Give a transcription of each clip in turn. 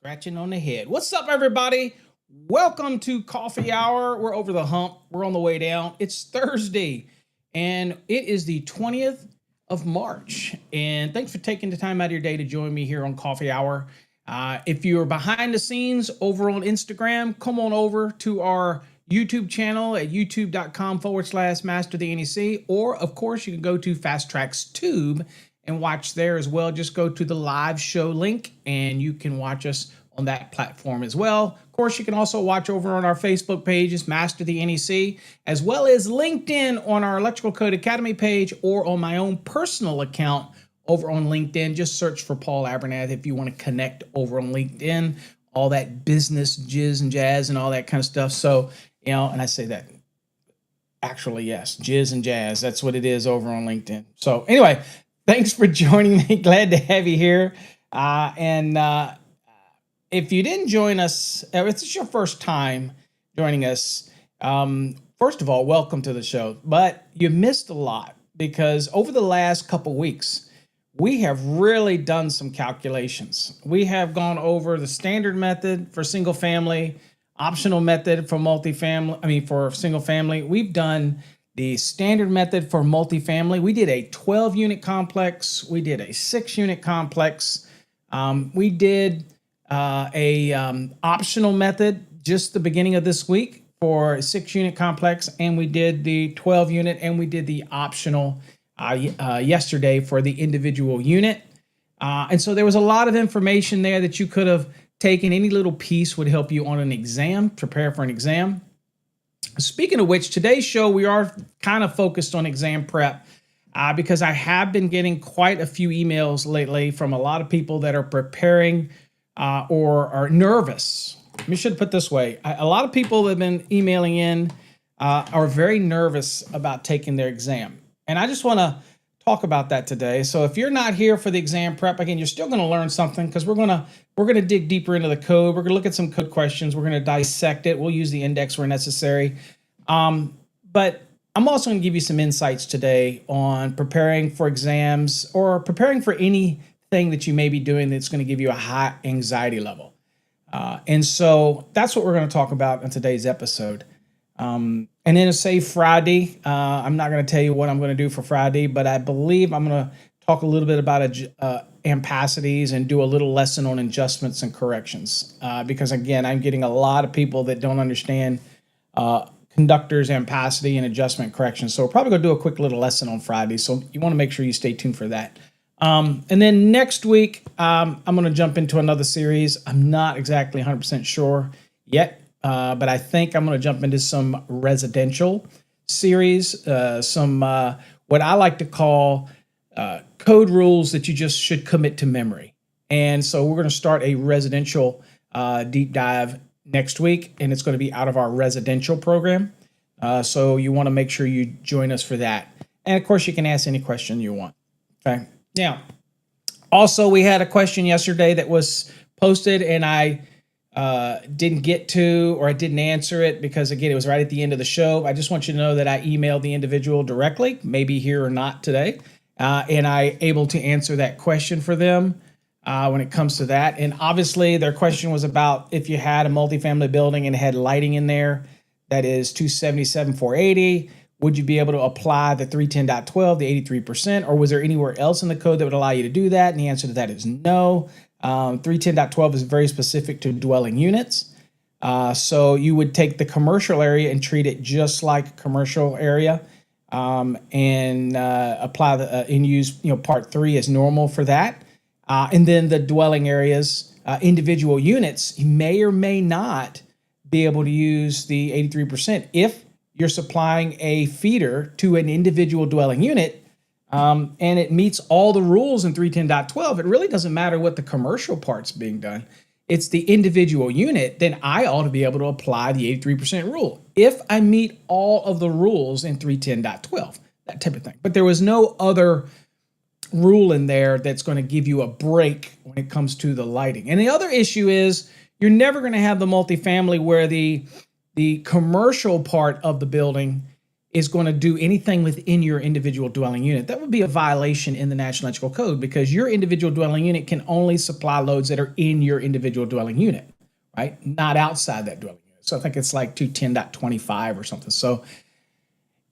Scratching on the head. What's up, everybody? Welcome to Coffee Hour. We're over the hump. We're on the way down. It's Thursday, and it is the 20th of March. And thanks for taking the time out of your day to join me here on Coffee Hour. If you're behind the scenes over on Instagram, come on over to our YouTube channel at youtube.com/Master the NEC. Or, of course, you can go to Fast Tracks Tube and watch there as well. Just go to the live show link and you can watch us on that platform as well. Of course, you can also watch over on our Facebook pages, Master the NEC, as well as LinkedIn on our Electrical Code Academy page or on my own personal account over on LinkedIn. Just search for Paul Abernathy if you want to connect over on LinkedIn. All that business jizz and jazz and all that kind of stuff. So, you know, and I say that actually, yes, jizz and jazz. That's what it is over on LinkedIn. So anyway, thanks for joining me. Glad to have you here. If you didn't join us, if it's your first time joining us, first of all, welcome to the show. But you missed a lot because over the last couple weeks, we have really done some calculations. We have gone over the standard method for single family, optional method for multifamily, for single family. We've done the standard method for multifamily. We did a 12-unit complex. We did a 6-unit complex. We did a optional method just the beginning of this week for a 6-unit complex, and we did the 12-unit, and we did the optional yesterday for the individual unit. And so there was a lot of information there that you could have taken. Any little piece would help you on an exam, prepare for an exam. Speaking of which, today's show, we are kind of focused on exam prep because I have been getting quite a few emails lately from a lot of people that are preparing or are nervous. We should put it this way. A lot of people that have been emailing in are very nervous about taking their exam. And I just want to talk about that today. So if you're not here for the exam prep, again, you're still going to learn something because we're going to dig deeper into the code. We're going to look at some code questions. We're going to dissect it. We'll use the index where necessary. But I'm also going to give you some insights today on preparing for exams or preparing for anything that you may be doing that's going to give you a high anxiety level. And so that's what we're going to talk about in today's episode. And then say Friday, I'm not going to tell you what I'm going to do for Friday, but I believe I'm going to talk a little bit about ampacities and do a little lesson on adjustments and corrections. Because again, I'm getting a lot of people that don't understand conductors, ampacity, and adjustment correction. So we're probably going to do a quick little lesson on Friday. So you want to make sure you stay tuned for that. And then next week, I'm going to jump into another series. I'm not exactly 100% sure yet, but I think I'm going to jump into some residential. series, some what I like to call code rules that you just should commit to memory. And so we're going to start a residential deep dive next week, and it's going to be out of our residential program. So you want to make sure you join us for that. And of course, you can ask any question you want. Okay. Now, also, we had a question yesterday that was posted, and I didn't get to, or I didn't answer it because, again, it was right at the end of the show. I just want you to know that I emailed the individual directly, maybe here or not today, and I able to answer that question for them when it comes to that. And obviously, their question was about if you had a multifamily building and had lighting in there that is 277-480, would you be able to apply the 310.12, the 83%, or was there anywhere else in the code that would allow you to do that? And the answer to that is no. 310.12 is very specific to dwelling units. So you would take the commercial area and treat it just like a commercial area, and apply and use part 3 as normal for that. And then the dwelling areas, individual units, you may or may not be able to use the 83% if you're supplying a feeder to an individual dwelling unit, and it meets all the rules in 310.12. It really doesn't matter what the commercial part's being done. It's the individual unit, then I ought to be able to apply the 83% rule if I meet all of the rules in 310.12, that type of thing. But there was no other rule in there that's going to give you a break when it comes to the lighting. And the other issue is you're never going to have the multifamily where the commercial part of the building is going to do anything within your individual dwelling unit. That would be a violation in the National Electrical Code because your individual dwelling unit can only supply loads that are in your individual dwelling unit, right? Not outside that dwelling unit. So I think it's like 210.25 or something. So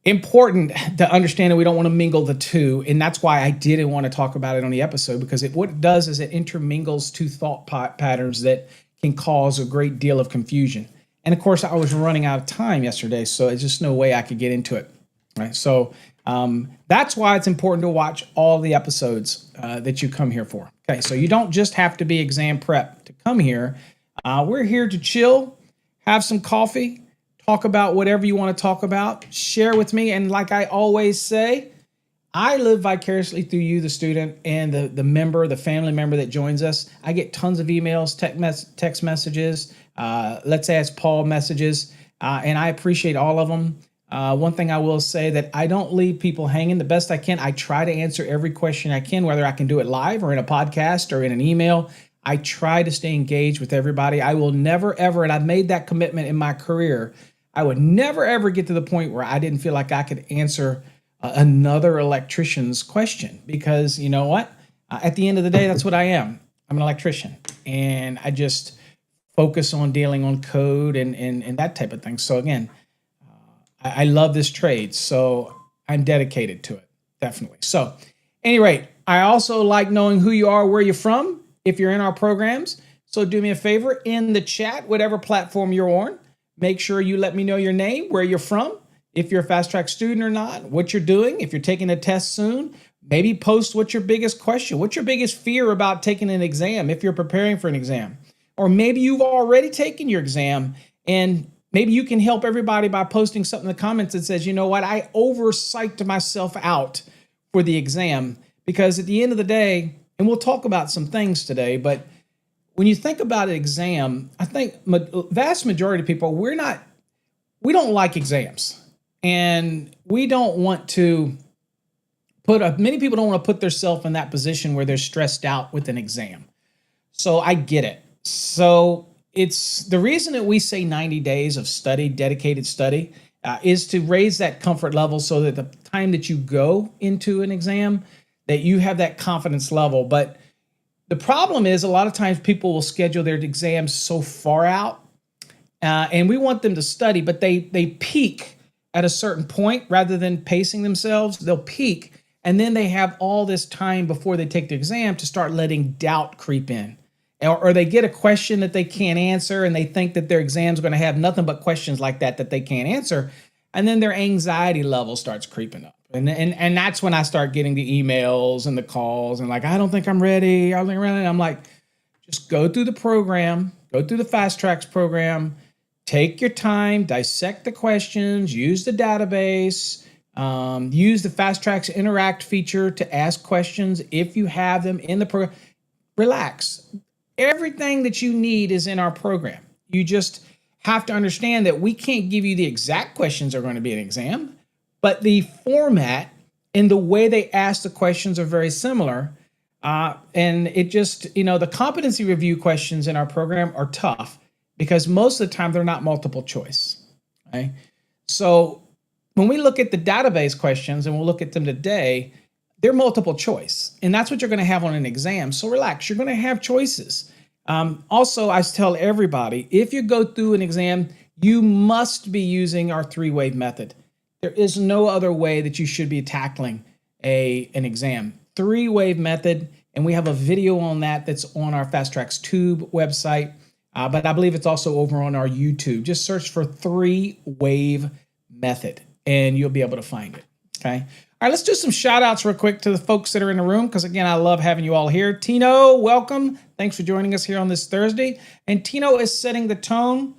important to understand that we don't want to mingle the two. And that's why I didn't want to talk about it on the episode, because what it does is it intermingles two thought patterns that can cause a great deal of confusion. And of course, I was running out of time yesterday, so there's just no way I could get into it. Right? So that's why it's important to watch all the episodes that you come here for. Okay, so you don't just have to be exam prep to come here. We're here to chill, have some coffee, talk about whatever you want to talk about, share with me. And like I always say, I live vicariously through you, the student, and the member, the family member that joins us. I get tons of emails, text messages, let's ask Paul messages, and I appreciate all of them. One thing I will say that I don't leave people hanging the best I can. I try to answer every question I can, whether I can do it live or in a podcast or in an email. I try to stay engaged with everybody. I will never, ever, and I've made that commitment in my career, I would never, ever get to the point where I didn't feel like I could answer another electrician's question, because you know what? At the end of the day, that's what I am. I'm an electrician, and I just focus on dealing on code and that type of thing. So again, I love this trade, so I'm dedicated to it, definitely. So at any rate, I also like knowing who you are, where you're from, if you're in our programs. So do me a favor, in the chat, whatever platform you're on, make sure you let me know your name, where you're from, if you're a fast track student or not, what you're doing, if you're taking a test soon. Maybe post what's your biggest question, what's your biggest fear about taking an exam if you're preparing for an exam. Or maybe you've already taken your exam, and maybe you can help everybody by posting something in the comments that says, you know what, I psyched myself out for the exam. Because at the end of the day, and we'll talk about some things today, but when you think about an exam, I think vast majority of people, we don't like exams. And we don't want to many people don't want to put themselves in that position where they're stressed out with an exam. So I get it. So it's the reason that we say 90 days of study, dedicated study, is to raise that comfort level so that the time that you go into an exam, that you have that confidence level. But the problem is a lot of times people will schedule their exams so far out, and we want them to study, but they peak at a certain point rather than pacing themselves. They'll peak, and then they have all this time before they take the exam to start letting doubt creep in. Or they get a question that they can't answer, and they think that their exam's going to have nothing but questions like that they can't answer. And then their anxiety level starts creeping up. And that's when I start getting the emails and the calls and like, I don't think I'm ready. I'm like, just go through the program, go through the Fast Tracks program, Take your time, dissect the questions, use the database, use the Fast Tracks Interact feature to ask questions if you have them in the program. Relax. Everything that you need is in our program. You just have to understand that we can't give you the exact questions that are going to be an exam, but the format and the way they ask the questions are very similar. And it just, the competency review questions in our program are tough because most of the time they're not multiple choice. Okay? So when we look at the database questions, and we'll look at them today, they're multiple choice. And that's what you're going to have on an exam. So relax, you're going to have choices. Also, I tell everybody, if you go through an exam, you must be using our 3-wave method. There is no other way that you should be tackling an exam. 3-wave method, and we have a video on that that's on our Fast Tracks Tube website, but I believe it's also over on our YouTube. Just search for 3-wave method, and you'll be able to find it, okay? All right, let's do some shout outs real quick to the folks that are in the room, because again, I love having you all here. Tino, welcome. Thanks for joining us here on this Thursday. And Tino is setting the tone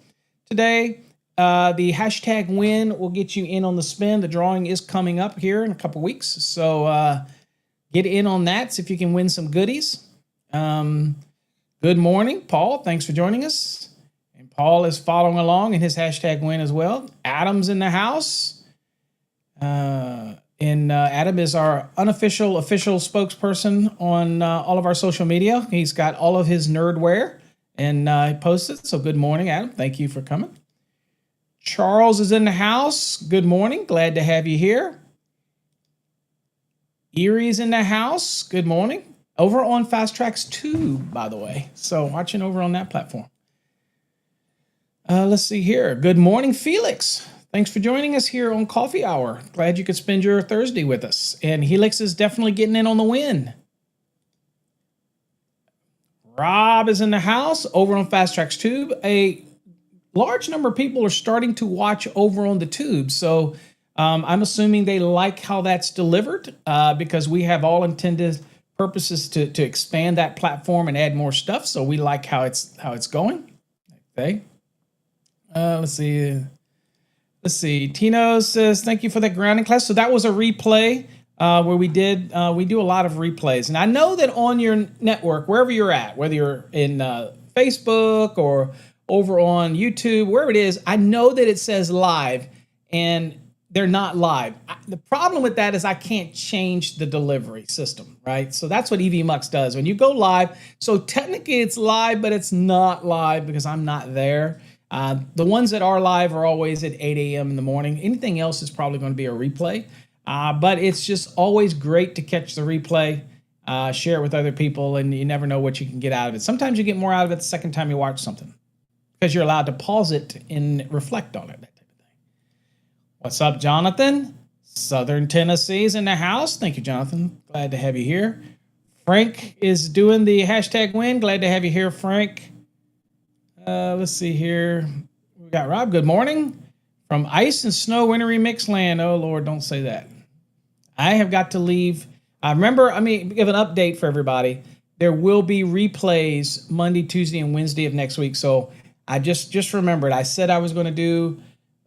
today. The hashtag win will get you in on the spin. The drawing is coming up here in a couple weeks. So get in on that, see if you can win some goodies. Good morning, Paul. Thanks for joining us. And Paul is following along in his hashtag win as well. Adam's in the house. And Adam is our official spokesperson on all of our social media. He's got all of his nerdware and he posted. So good morning, Adam. Thank you for coming. Charles is in the house. Good morning. Glad to have you here. Erie's in the house. Good morning. Over on Fast Tracks Tube, by the way. So watching over on that platform. Let's see here. Good morning, Felix. Thanks for joining us here on Coffee Hour. Glad you could spend your Thursday with us. And Helix is definitely getting in on the win. Rob is in the house over on Fast Tracks Tube. A large number of people are starting to watch over on the Tube. So I'm assuming they like how that's delivered because we have all intended purposes to expand that platform and add more stuff. So we like how it's going. Okay. Let's see. Tino says, thank you for that grounding class. So that was a replay where we do a lot of replays. And I know that on your network, wherever you're at, whether you're in Facebook or over on YouTube, wherever it is, I know that it says live and they're not live. The problem with that is I can't change the delivery system, right? So that's what EV Mux does. When you go live, so technically it's live, but it's not live because I'm not there. The ones that are live are always at 8 a.m. in the morning. Anything else is probably going to be a replay. But it's just always great to catch the replay, share it with other people, and you never know what you can get out of it. Sometimes you get more out of it the second time you watch something because you're allowed to pause it and reflect on it, that type of thing. What's up, Jonathan? Southern Tennessee's in the house. Thank you, Jonathan. Glad to have you here. Frank is doing the hashtag win. Glad to have you here, Frank. Let's see here. We got Rob. Good morning from ice and snow wintry mixed land. Oh, Lord, don't say that. I have got to leave. Give an update for everybody. There will be replays Monday, Tuesday, and Wednesday of next week. So I just remembered. I said I was going to do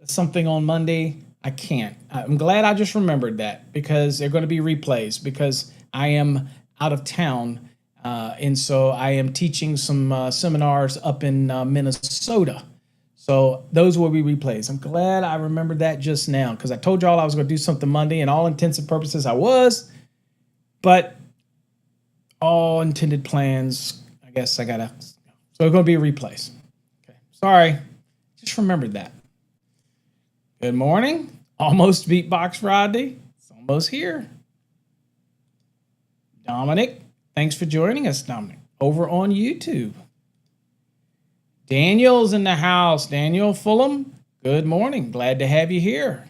something on Monday. I can't. I'm glad I just remembered that because they're going to be replays because I am out of town. And so I am teaching some seminars up in Minnesota. So those will be replays. I'm glad I remembered that just now because I told y'all I was going to do something Monday and all intents and purposes I was. But all intended plans, I guess I got to. So it's going to be replays. Okay. Sorry. Just remembered that. Good morning. Almost Beatbox Friday. It's almost here. Dominic. Thanks for joining us, Dominic, over on YouTube. Daniel's in the house. Daniel Fulham, good morning. Glad to have you here.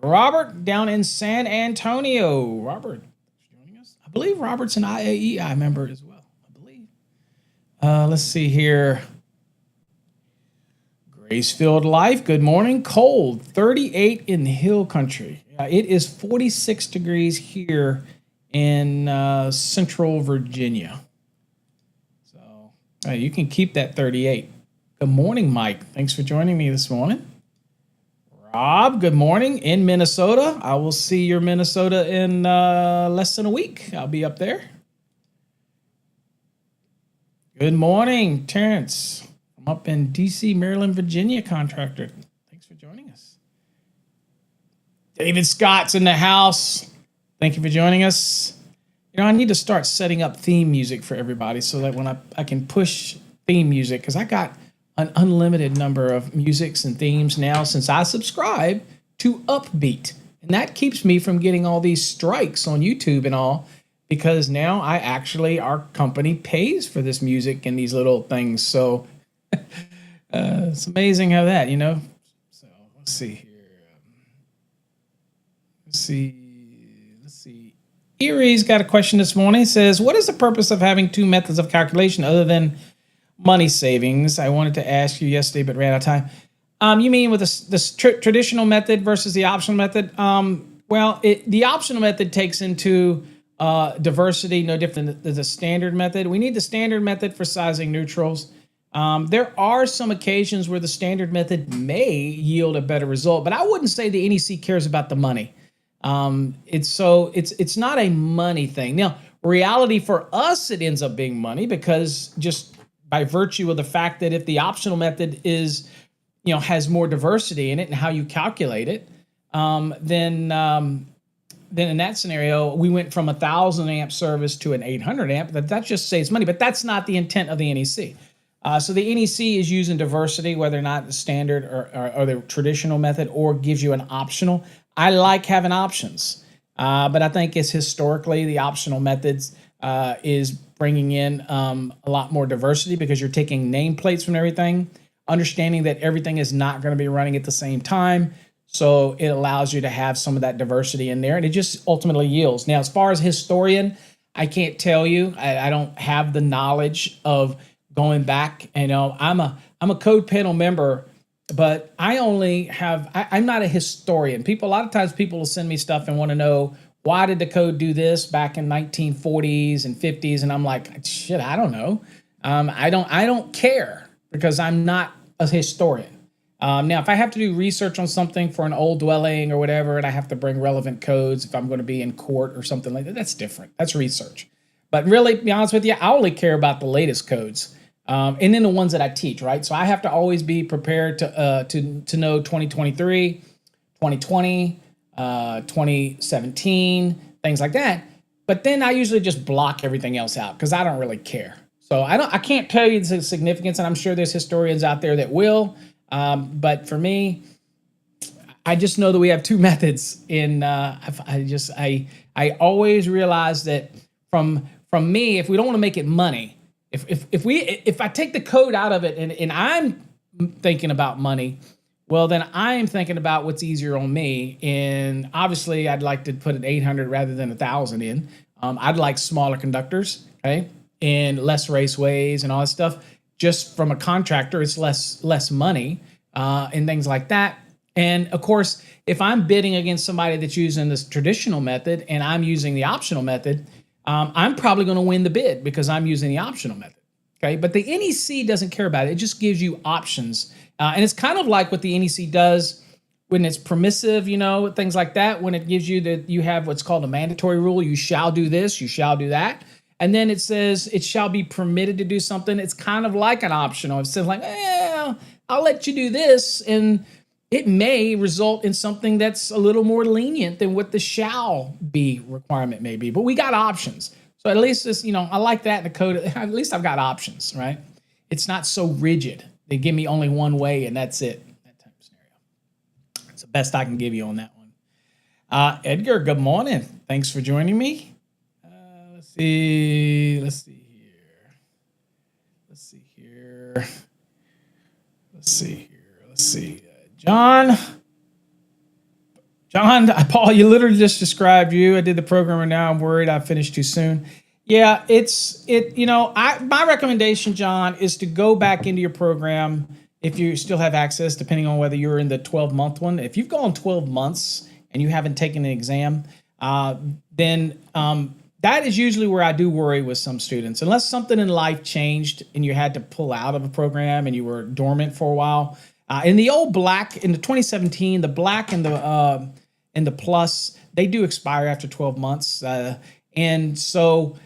Robert down in San Antonio. Robert, thanks for joining us. I believe Robert's an IAEI member as well, I believe. Let's see here. Gracefield Life, good morning. Cold, 38 in the hill country. It is 46 degrees here in Central Virginia. So you can keep that 38. Good morning, Mike. Thanks for joining me this morning. Rob, good morning in Minnesota. I will see your Minnesota in less than a week. I'll be up there. Good morning, Terrence. I'm up in DC, Maryland, Virginia, contractor. Thanks for joining us. David Scott's in the house. Thank you for joining us. I need to start setting up theme music for everybody so that when I can push theme music, because I got an unlimited number of musics and themes now since I subscribe to Upbeat. And that keeps me from getting all these strikes on YouTube and all, because now our company pays for this music and these little things. So it's amazing how that, So let's see here. Let's see. Erie's got a question this morning. It says, what is the purpose of having two methods of calculation other than money savings? I wanted to ask you yesterday, but ran out of time. You mean with the traditional method versus the optional method? The optional method takes into diversity, no different than the standard method. We need the standard method for sizing neutrals. There are some occasions where the standard method may yield a better result, but I wouldn't say the NEC cares about the money. It's not a money thing. Now, reality for us, it ends up being money because just by virtue of the fact that if the optional method has more diversity in it and how you calculate it, then in that scenario, we went from 1,000 amp service to an 800 amp. That just saves money, but that's not the intent of the NEC. So the NEC is using diversity, whether or not the standard or the traditional method, or gives you an optional. I like having options, but I think it's historically the optional methods is bringing in a lot more diversity because you're taking nameplates from everything, understanding that everything is not going to be running at the same time. So it allows you to have some of that diversity in there, and it just ultimately yields. Now, as far as historian, I can't tell you. I don't have the knowledge of going back. I'm a code panel member, but I'm not a historian. A lot of times people will send me stuff and want to know, why did the code do this back in 1940s and 50s? And I'm like, shit, I don't know. I don't care because I'm not a historian. Now, if I have to do research on something for an old dwelling or whatever, and I have to bring relevant codes, if I'm going to be in court or something like that, that's different. That's research. But really, to be honest with you, I only care about the latest codes. And then the ones that I teach, right? So I have to always be prepared to know 2023, 2020, 2017, things like that. But then I usually just block everything else out because I don't really care. So I can't tell you the significance, and I'm sure there's historians out there that will. But for me, I just know that we have two methods. I always realize that from me, if we don't want to make it money. If I take the code out of it and I'm thinking about money, well, then I'm thinking about what's easier on me. And obviously, I'd like to put an 800 rather than 1,000 in. I'd like smaller conductors, okay, and less raceways and all that stuff. Just from a contractor, it's less money and things like that. And of course, if I'm bidding against somebody that's using this traditional method and I'm using the optional method, I'm probably going to win the bid because I'm using the optional method. Okay, but the NEC doesn't care about it. It just gives you options. And it's kind of like what the NEC does when it's permissive, things like that. When it gives you you have what's called a mandatory rule. You shall do this, you shall do that. And then it says it shall be permitted to do something. It's kind of like an optional. It says like, I'll let you do this. And it may result in something that's a little more lenient than what the shall be requirement may be. But we got options. So at least this, I like that in the code. At least I've got options, right? It's not so rigid. They give me only one way and that's it. That type of scenario. It's the best I can give you on that one. Edgar, good morning. Thanks for joining me. Let's see here. John, Paul, you literally just described you. I did the program and now I'm worried I finished too soon. Yeah, my recommendation, John, is to go back into your program if you still have access, depending on whether you're in the 12-month one. If you've gone 12 months and you haven't taken an exam, then that is usually where I do worry with some students, unless something in life changed and you had to pull out of a program and you were dormant for a while. In the old black, in the 2017, the black and the plus, they do expire after 12 months. And so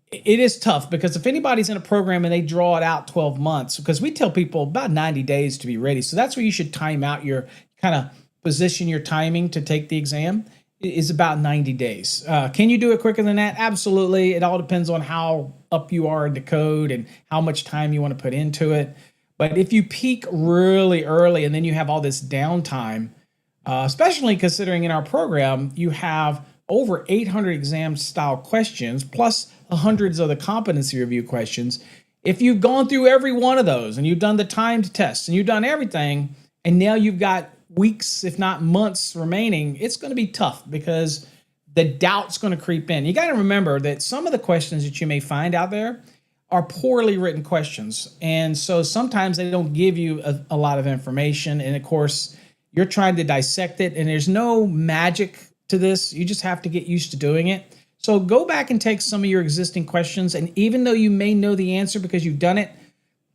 it is tough because if anybody's in a program and they draw it out 12 months, because we tell people about 90 days to be ready. So that's where you should time out your kind of position your timing to take the exam is about 90 days. Can you do it quicker than that? Absolutely. It all depends on how up you are into code and how much time you want to put into it. But if you peak really early and then you have all this downtime, especially considering in our program, you have over 800 exam style questions, plus hundreds of the competency review questions. If you've gone through every one of those and you've done the timed tests and you've done everything, and now you've got weeks, if not months remaining, it's going to be tough because the doubt's going to creep in. You got to remember that some of the questions that you may find out there are poorly written questions. And so sometimes they don't give you a lot of information. And of course, you're trying to dissect it, and there's no magic to this. You just have to get used to doing it. So go back and take some of your existing questions, and even though you may know the answer because you've done it,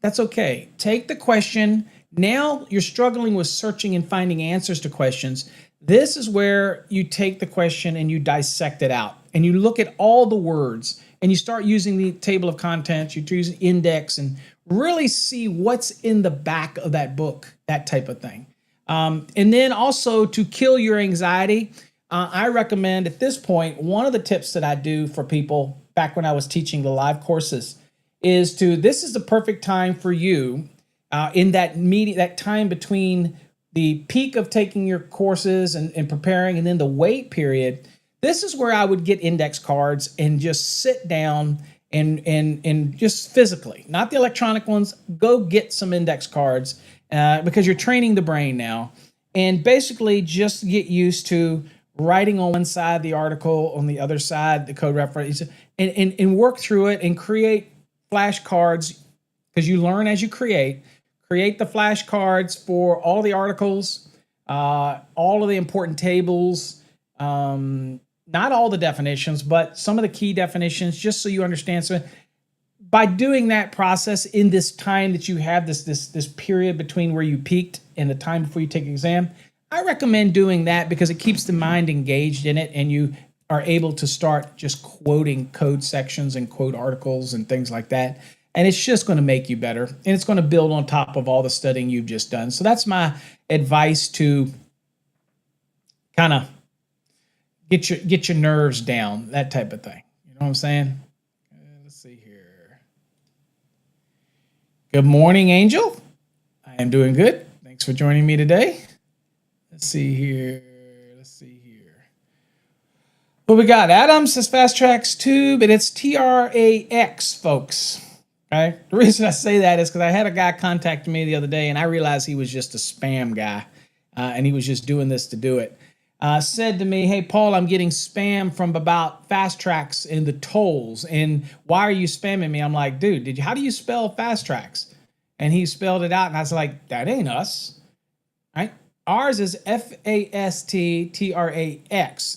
that's okay. Take the question. Now you're struggling with searching and finding answers to questions. This is where you take the question and you dissect it out, and you look at all the words, and you start using the table of contents, you use index, and really see what's in the back of that book, that type of thing. And then also to kill your anxiety, I recommend at this point, one of the tips that I do for people back when I was teaching the live courses is this is the perfect time for you in that time between the peak of taking your courses and preparing and then the wait period. This is where I would get index cards and just sit down and just physically, not the electronic ones, go get some index cards because you're training the brain now, and basically just get used to writing on one side the article, on the other side the code reference, and work through it and create flashcards, because you learn as you create the flashcards for all the articles, all of the important tables, not all the definitions, but some of the key definitions, just so you understand. So by doing that process in this time that you have, this period between where you peaked and the time before you take an exam, I recommend doing that because it keeps the mind engaged in it, and you are able to start just quoting code sections and quote articles and things like that. And it's just going to make you better, and it's going to build on top of all the studying you've just done. So that's my advice to kind of get your nerves down, that type of thing. You know what I'm saying? Let's see here. Good morning, Angel. I am doing good. Thanks for joining me today. Let's see here. What we got? Adam says Fast Tracks too, but it's TRAX, folks. Okay. The reason I say that is because I had a guy contact me the other day, and I realized he was just a spam guy, and he was just doing this to do it. Said to me, "Hey, Paul, I'm getting spam from about Fast Tracks and the tolls, and why are you spamming me?" I'm like, "Dude, how do you spell Fast Tracks?" And he spelled it out, and I was like, "That ain't us, right? Ours is FASTTRAX.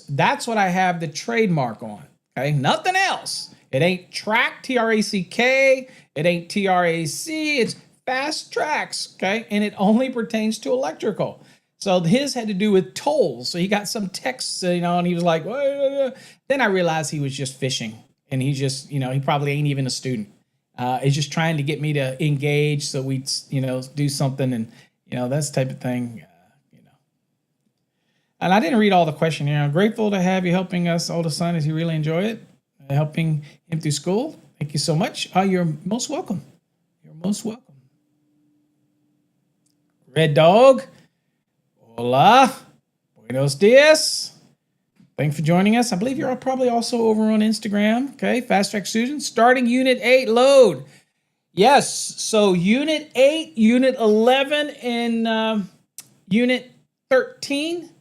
That's what I have the trademark on. Okay, nothing else. It ain't track, TRACK. It ain't TRAC. It's Fast Tracks. Okay, and it only pertains to electrical. So his had to do with tolls. So he got some texts, and he was like, "Whoa." Then I realized he was just fishing, and he just, he probably ain't even a student. He's just trying to get me to engage so we, do something, and that's the type of thing. And I didn't read all the question here. I'm grateful to have you helping us oldest son. Does he really enjoy it? Helping him through school. Thank you so much. You're most welcome. You're most welcome. Red Dog. Hola. Buenos dias. Thanks for joining us. I believe you're probably also over on Instagram. Okay. Fast Track students. Starting Unit 8 load. Yes. So Unit 8, Unit 11, and Unit 13.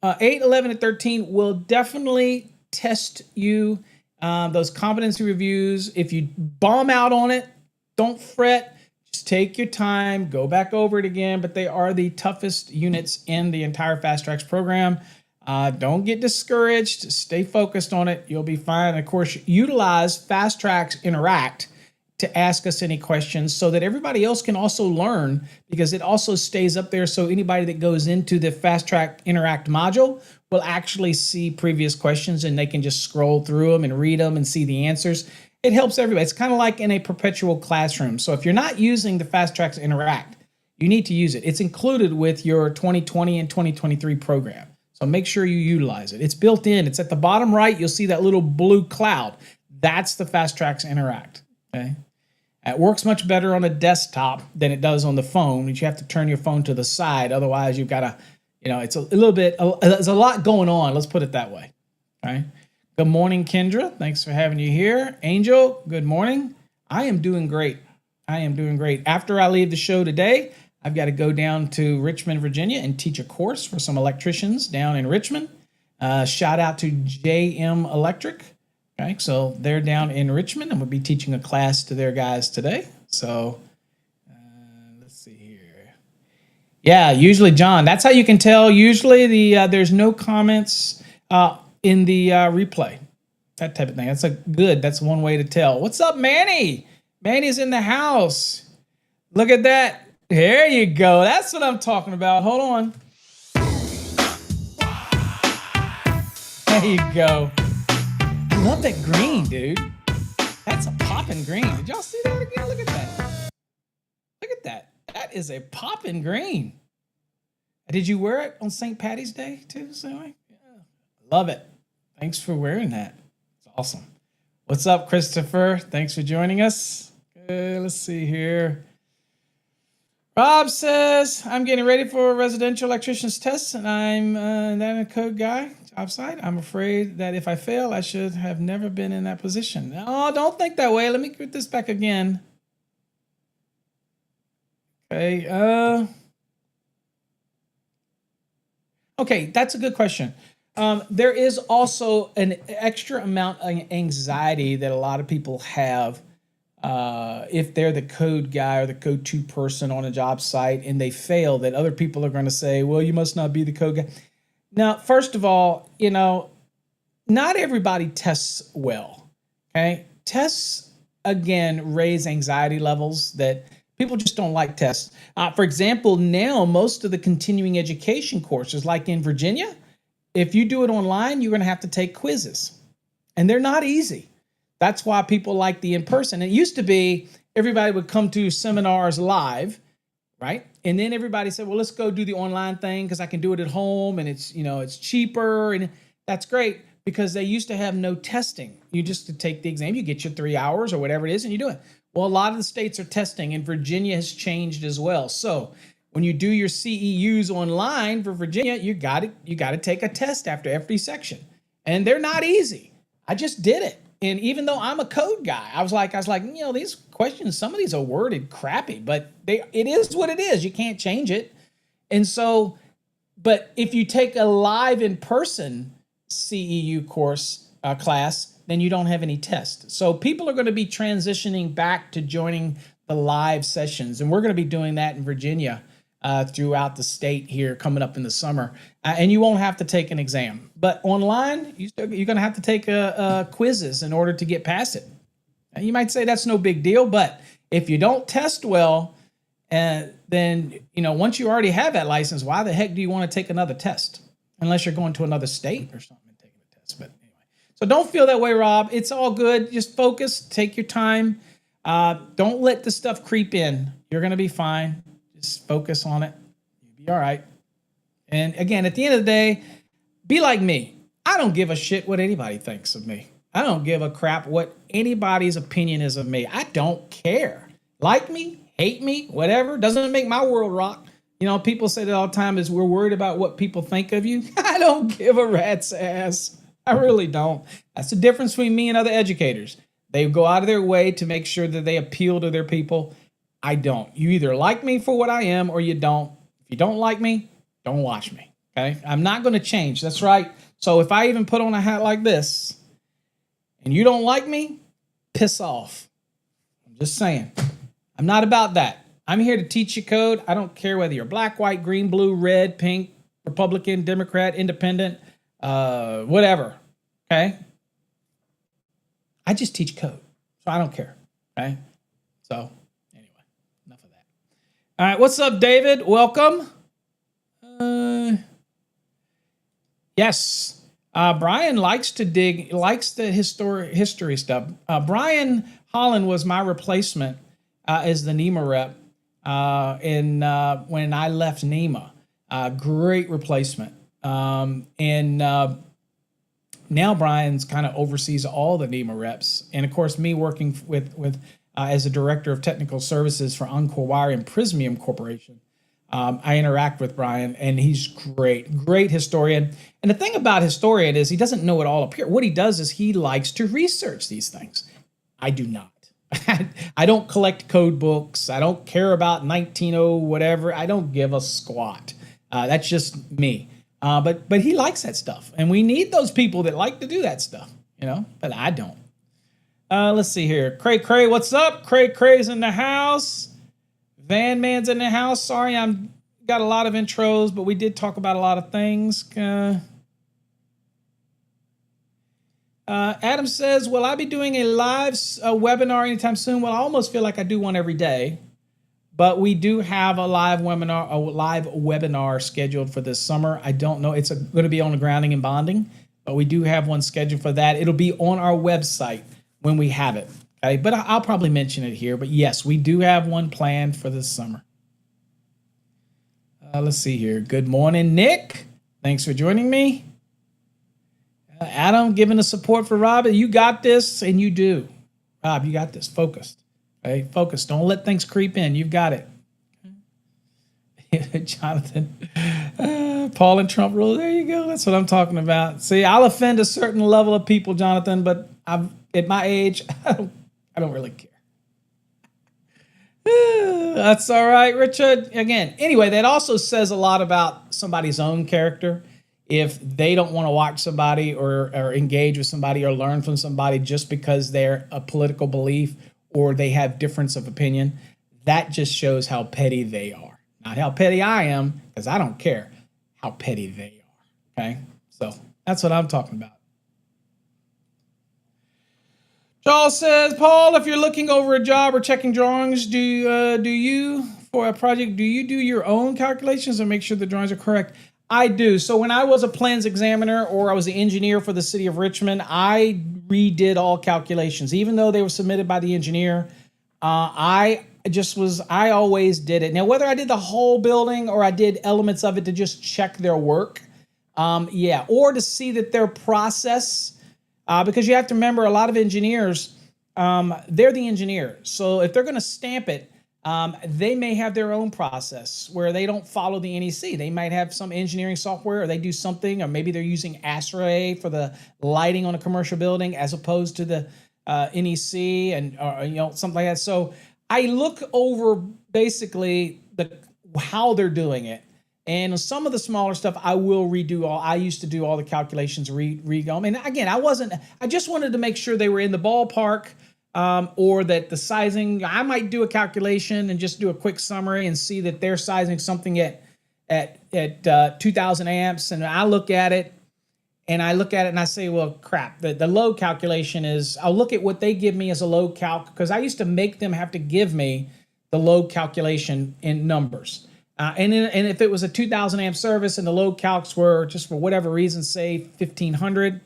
8, 11, and 13 will definitely test you. Those competency reviews. If you bomb out on it, don't fret. Just take your time. Go back over it again. But they are the toughest units in the entire Fast Tracks program. Don't get discouraged. Stay focused on it. You'll be fine. And of course, utilize Fast Tracks Interact to ask us any questions so that everybody else can also learn, because it also stays up there. So anybody that goes into the Fast Track Interact module will actually see previous questions, and they can just scroll through them and read them and see the answers. It helps everybody. It's kind of like in a perpetual classroom. So if you're not using the Fast Tracks Interact, you need to use it. It's included with your 2020 and 2023 program. So make sure you utilize it. It's built in. It's at the bottom right. You'll see that little blue cloud. That's the Fast Tracks Interact. Okay. It works much better on a desktop than it does on the phone. You have to turn your phone to the side. Otherwise, you've got to, it's a little bit, there's a lot going on. Let's put it that way. Okay. Good morning, Kendra. Thanks for having you here. Angel, good morning. I am doing great. After I leave the show today, I've got to go down to Richmond, Virginia, and teach a course for some electricians down in Richmond. Shout out to JM Electric. Okay, so they're down in Richmond, and we'll be teaching a class to their guys today. So let's see here. Yeah, usually, John, that's how you can tell. Usually there's no comments in the replay, that type of thing. That's one way to tell. What's up, Manny? Manny's in the house. Look at that. There you go. That's what I'm talking about. Hold on. There you go. I love that green, dude. That's a popping green. Did y'all see that again? Look at that. Look at that. That is a popping green. Did you wear it on St. Patty's Day too, Zoe? Yeah. Love it. Thanks for wearing that. It's awesome. What's up, Christopher? Thanks for joining us. Let's see here. Rob says, I'm getting ready for a residential electrician's test, and I'm a code guy, job site. I'm afraid that if I fail, I should have never been in that position. No, don't think that way. Let me get this back again. Okay. Okay, that's a good question. There is also an extra amount of anxiety that a lot of people have if they're the code guy or the code 2 person on a job site and they fail, that other people are going to say, well, you must not be the code guy. Now, first of all, not everybody tests well. Okay. Tests, again, raise anxiety levels that people just don't like tests. For example, now most of the continuing education courses, like in Virginia, if you do it online, you're going to have to take quizzes, and they're not easy. That's why people like the in-person. It used to be everybody would come to seminars live, right? And then everybody said, well, let's go do the online thing because I can do it at home and it's cheaper. And that's great because they used to have no testing. You just to take the exam, you get your 3 hours or whatever it is and you do it. Well, a lot of the states are testing, and Virginia has changed as well. So when you do your CEUs online for Virginia, you got to take a test after every section. And they're not easy. I just did it. And even though I'm a code guy, I was like, these questions, some of these are worded crappy, but it is what it is. You can't change it. And so, but if you take a live in-person CEU course class, then you don't have any tests. So people are going to be transitioning back to joining the live sessions. And we're going to be doing that in Virginia throughout the state here coming up in the summer. And you won't have to take an exam. But online, you're going to have to take quizzes in order to get past it. And you might say that's no big deal, but if you don't test well, then, once you already have that license, why the heck do you want to take another test? Unless you're going to another state or something and taking a test. But anyway, so don't feel that way, Rob. It's all good. Just focus, take your time. Don't let the stuff creep in. You're going to be fine. Just focus on it. You'll be all right. And again, at the end of the day, be like me. I don't give a shit what anybody thinks of me. I don't give a crap what anybody's opinion is of me. I don't care. Like me, hate me, whatever. Doesn't make my world rock. People say that all the time is we're worried about what people think of you. I don't give a rat's ass. I really don't. That's the difference between me and other educators. They go out of their way to make sure that they appeal to their people. I don't. You either like me for what I am or you don't. If you don't like me, don't watch me. Okay? I'm not going to change. That's right. So if I even put on a hat like this and you don't like me, piss off. I'm just saying. I'm not about that. I'm here to teach you code. I don't care whether you're black, white, green, blue, red, pink, Republican, Democrat, Independent. whatever. Okay. I just teach code, so I don't care. Okay. So anyway, enough of that. All right. What's up, David? Welcome. Yes. Brian likes the history stuff. Brian Holland was my replacement as the NEMA rep when I left NEMA. Great replacement. And now Brian's kind of oversees all the NEMA reps. And of course, me working with as a director of technical services for Encore Wire and Prismium Corporation. I interact with Brian, and he's great historian. And the thing about historian is he doesn't know it all up here. What he does is he likes to research these things. I do not. I don't collect code books. I don't care about 1900 whatever. I don't give a squat. That's just me. But he likes that stuff, and we need those people that like to do that stuff, But I don't. Let's see here. Cray, what's up? Cray's in the house. Van Man's in the house. Sorry, I'm got a lot of intros, but we did talk about a lot of things. Adam says, will I be doing a live webinar anytime soon? Well, I almost feel like I do one every day, but we do have a live webinar scheduled for this summer. I don't know. It's going to be on the grounding and bonding, but we do have one scheduled for that. It'll be on our website when we have it. Okay, but I'll probably mention it here. But yes, we do have one planned for this summer. Let's see here. Good morning, Nick. Thanks for joining me. Adam, giving the support for Rob. You got this, and you do. Rob, you got this. Focused. Okay, focus. Don't let things creep in. You've got it. Jonathan, Paul and Trump rule. There you go. That's what I'm talking about. See, I'll offend a certain level of people, Jonathan, but at my age, I don't really care. That's all right, Richard. Again, anyway, that also says a lot about somebody's own character. If they don't want to watch somebody or engage with somebody or learn from somebody just because they're a political belief or they have difference of opinion, that just shows how petty they are. Not how petty I am, because I don't care, how petty they are. Okay? So that's what I'm talking about. Charles says, Paul, if you're looking over a job or checking drawings, do you for a project, do you do your own calculations and make sure the drawings are correct? I do. So when I was a plans examiner or I was the engineer for the city of Richmond, I redid all calculations. Even though they were submitted by the engineer, I always did it. Now, whether I did the whole building or I did elements of it to just check their work, or to see that their process, because you have to remember a lot of engineers, they're the engineer. So if they're going to stamp it, they may have their own process where they don't follow the NEC. They might have some engineering software, or they do something, or maybe they're using ASRA for the lighting on a commercial building as opposed to the NEC and something like that. So I look over basically how they're doing it. And some of the smaller stuff, I will redo all. I used to do all the calculations, re-go. I mean, again, I just wanted to make sure they were in the ballpark, or that the sizing, I might do a calculation and just do a quick summary and see that they're sizing something at 2000 amps. And I look at it and I say, well, crap, the load calculation is, I'll look at what they give me as a load calc, because I used to make them have to give me the load calculation in numbers. And if it was a 2,000 amp service and the load calcs were just for whatever reason, say 1,500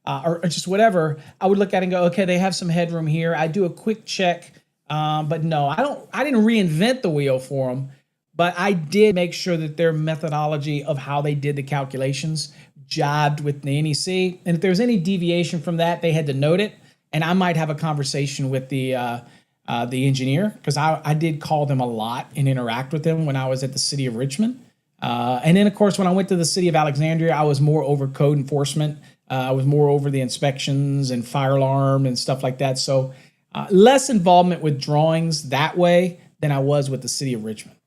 or just whatever, I would look at it and go, okay, they have some headroom here. I do a quick check, but no, I didn't reinvent the wheel for them, but I did make sure that their methodology of how they did the calculations jived with the NEC. And if there's any deviation from that, they had to note it. And I might have a conversation with the engineer, because I did call them a lot and interact with them when I was at the city of Richmond. And then, of course, when I went to the city of Alexandria, I was more over code enforcement. I was more over the inspections and fire alarm and stuff like that. So less involvement with drawings that way than I was with the city of Richmond.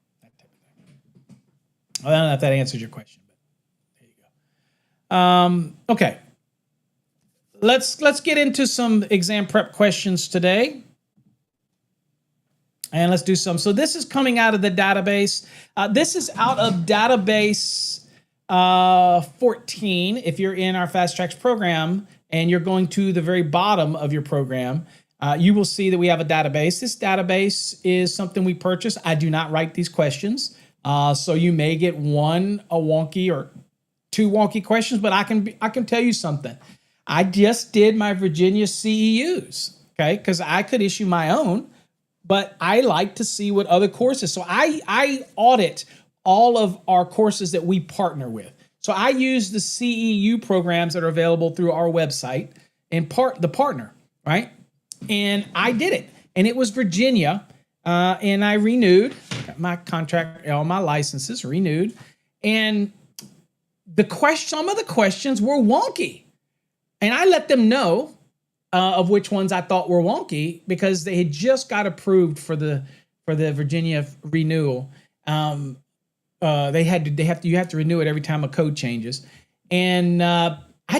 I don't know if that answers your question, but there you go. Okay. Let's get into some exam prep questions today. And let's do some. So this is coming out of the database. This is out of database 14, if you're in our Fast Tracks program and you're going to the very bottom of your program, you will see that we have a database. This database is something we purchased. I do not write these questions. So you may get a wonky or two wonky questions, but I can tell you something. I just did my Virginia CEUs, okay? Because I could issue my own, but I like to see what other courses. So I audit all of our courses that we partner with. So I use the CEU programs that are available through our website and the partner, right? And I did it, and it was Virginia, and I renewed my contract, all my licenses renewed, and some of the questions were wonky, and I let them know of which ones I thought were wonky because they had just got approved for the Virginia renewal. You have to renew it every time a code changes, and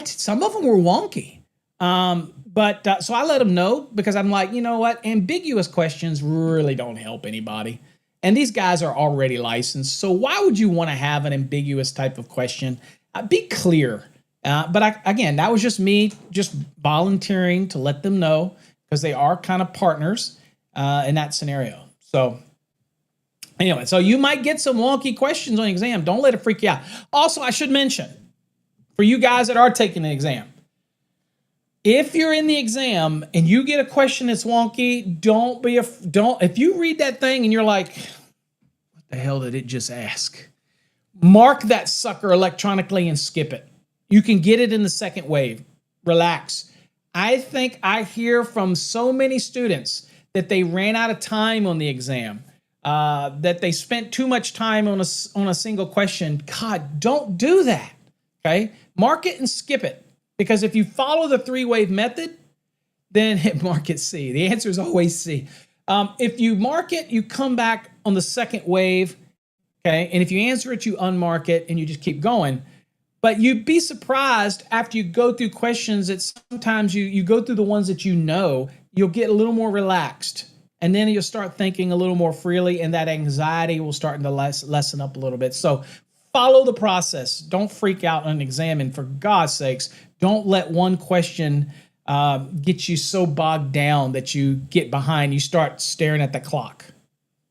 some of them were wonky. So I let them know because I'm like, you know what? Ambiguous questions really don't help anybody. And these guys are already licensed. So why would you want to have an ambiguous type of question? Be clear. Again, that was just me just volunteering to let them know because they are kind of partners in that scenario. So anyway, so you might get some wonky questions on the exam. Don't let it freak you out. Also, I should mention, for you guys that are taking the exam, if you're in the exam and you get a question that's wonky, if you read that thing and you're like, what the hell did it just ask? Mark that sucker electronically and skip it. You can get it in the second wave. Relax. I think I hear from so many students that they ran out of time on the exam, that they spent too much time on a single question. God, don't do that, okay? Mark it and skip it. Because if you follow the three-wave method, then mark it C. The answer is always C. If you mark it, you come back on the second wave, okay? And if you answer it, you unmark it, and you just keep going. But you'd be surprised after you go through questions that sometimes you go through the ones that you know, you'll get a little more relaxed. And then you'll start thinking a little more freely, and that anxiety will start to lessen up a little bit. So follow the process. Don't freak out on an exam. And for God's sakes, don't let one question get you so bogged down that you get behind. You start staring at the clock.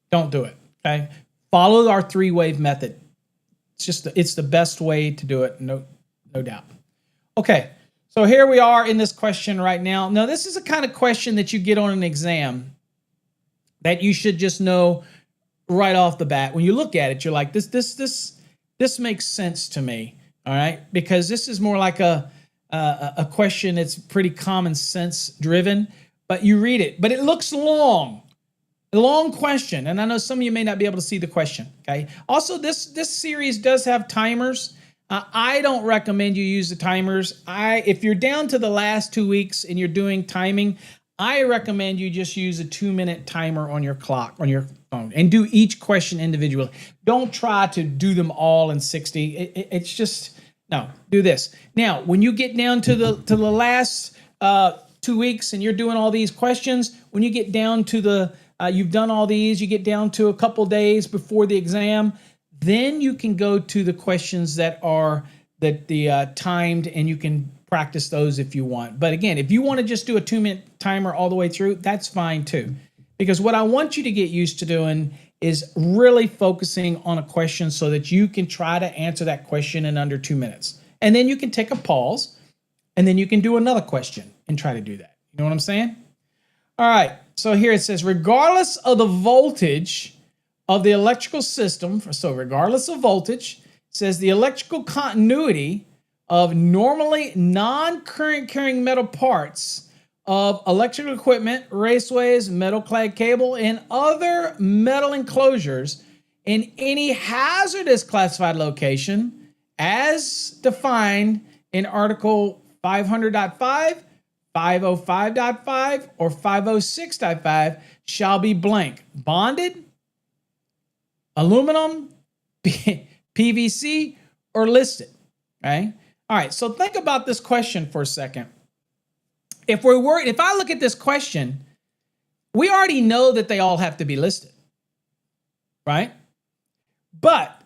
Don't do it, okay? Follow our three-wave method. It's the best way to do it, no doubt. Okay, so here we are in this question right now. Now, this is the kind of question that you get on an exam that you should just know right off the bat. When you look at it, you're like, this makes sense to me, all right? Because this is more like a question that's pretty common sense driven, but you read it, but it looks long. A long question, and I know some of you may not be able to see the question, okay? Also, this series does have timers. I don't recommend you use the timers. If you're down to the last 2 weeks and you're doing timing, I recommend you just use a 2-minute timer on your clock, on your phone, and do each question individually. Don't try to do them all in 60. It's just, no, do this. Now, when you get down to the last 2 weeks and you're doing all these questions, when you get down to you've done all these, you get down to a couple days before the exam, then you can go to the questions that are timed, and you can practice those if you want. But again, if you want to just do a 2-minute timer all the way through, that's fine too. Because what I want you to get used to doing is really focusing on a question so that you can try to answer that question in under 2 minutes. And then you can take a pause, and then you can do another question and try to do that. You know what I'm saying? All right, so here it says, regardless of the voltage of the electrical system, so regardless of voltage, it says the electrical continuity of normally non-current carrying metal parts of electrical equipment, raceways, metal clad cable, and other metal enclosures in any hazardous classified location as defined in Article 500.5, 505.5, or 506.5 shall be blank. Bonded, aluminum, PVC, or listed. Okay? All right, so think about this question for a second. If I look at this question, we already know that they all have to be listed, right? But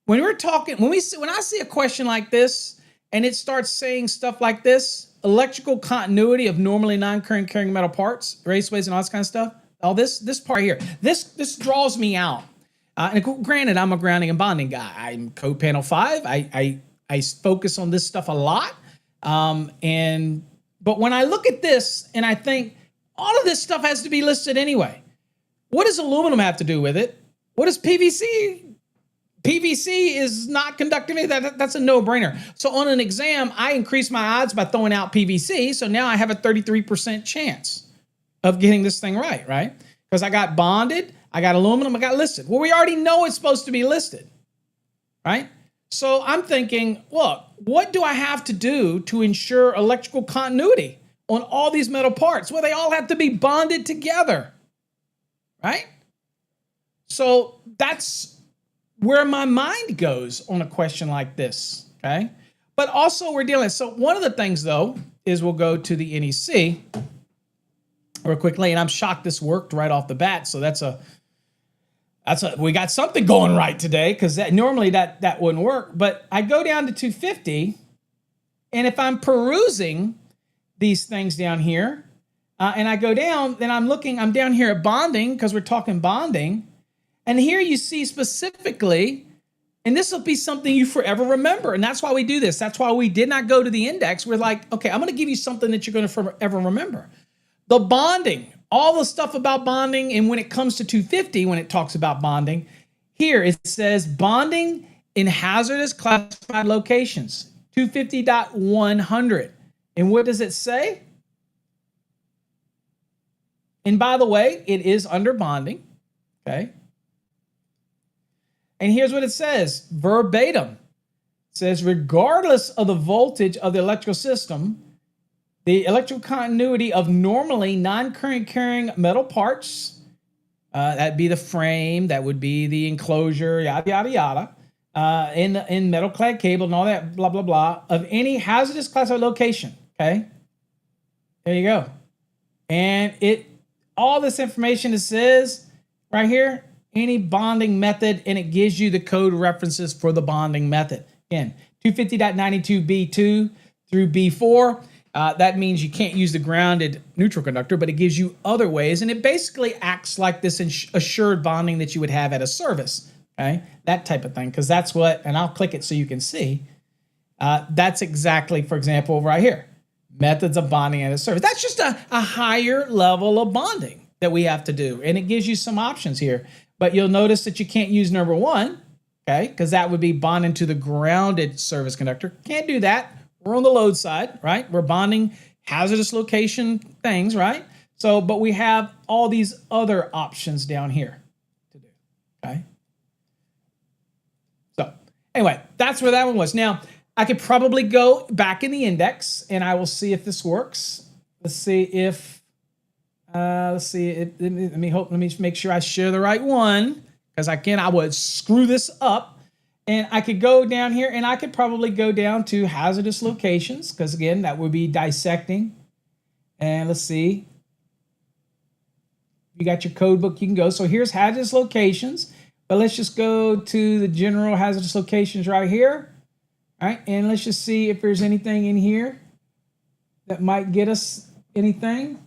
when we're talking, when I see a question like this and it starts saying stuff like this, electrical continuity of normally non-current carrying metal parts, raceways, and all this kind of stuff. All this part here, this draws me out. And granted, I'm a grounding and bonding guy. I'm code panel 5. I focus on this stuff a lot. But when I look at this and I think all of this stuff has to be listed anyway. What does aluminum have to do with it? What does PVC? PVC is not conductive. That's a no-brainer. So on an exam, I increase my odds by throwing out PVC. So now I have a 33% chance of getting this thing right? Because I got bonded, I got aluminum, I got listed. Well, we already know it's supposed to be listed, right? So I'm thinking, look, what do I have to do to ensure electrical continuity on all these metal parts? Well, they all have to be bonded together, right? So that's where my mind goes on a question like this, okay? But also we're dealing, so one of the things though, is we'll go to the NEC real quickly, and I'm shocked this worked right off the bat, so we got something going right today, because normally that wouldn't work. But I go down to 250, and if I'm perusing these things down here, and I go down, then I'm down here at bonding, because we're talking bonding, and here you see specifically, and this will be something you forever remember, and that's why we do this. That's why we did not go to the index. We're like, okay, I'm going to give you something that you're going to forever remember. The bonding, all the stuff about bonding, and when it comes to 250, when it talks about bonding, here it says bonding in hazardous classified locations, 250.100. And what does it say? And by the way, it is under bonding, okay? And here's what it says, verbatim. It says, regardless of the voltage of the electrical system, the electrical continuity of normally non-current carrying metal parts, that'd be the frame, that would be the enclosure, yada, yada, yada, in metal clad cable and all that, blah, blah, blah, of any hazardous classified location, okay? There you go. And all this information, it says right here, any bonding method, and it gives you the code references for the bonding method. Again, 250.92B2 through B4. That means you can't use the grounded neutral conductor, but it gives you other ways, and it basically acts like this assured bonding that you would have at a service, okay? That type of thing, because that's what, and I'll click it so you can see, that's exactly, for example, right here, methods of bonding at a service. That's just a higher level of bonding that we have to do, and it gives you some options here, but you'll notice that you can't use number 1, okay, because that would be bonding to the grounded service conductor. Can't do that. We're on the load side, right? We're bonding hazardous location things, right? So, but we have all these other options down here to do, okay? So, anyway, that's where that one was. Now, I could probably go back in the index, and I will see if this works. Let's see if, let me make sure I share the right one, because I would screw this up. And I could go down here, and I could probably go down to hazardous locations, because again, that would be dissecting. And let's see. You got your code book, you can go. So here's hazardous locations, but let's just go to the general hazardous locations right here. All right, and let's just see if there's anything in here that might get us anything.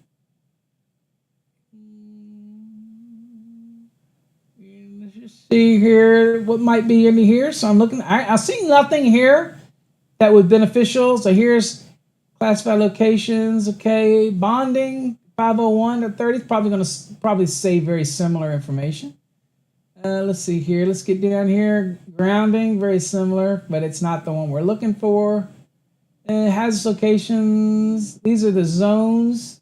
See here what might be in here. So I'm looking, I see nothing here that would be beneficial. So here's classified locations, okay, bonding 501 to 30 is probably going to say very similar information. Let's see here, let's get down here. Grounding, very similar, but it's not the one we're looking for. Hazardous locations, these are the zones.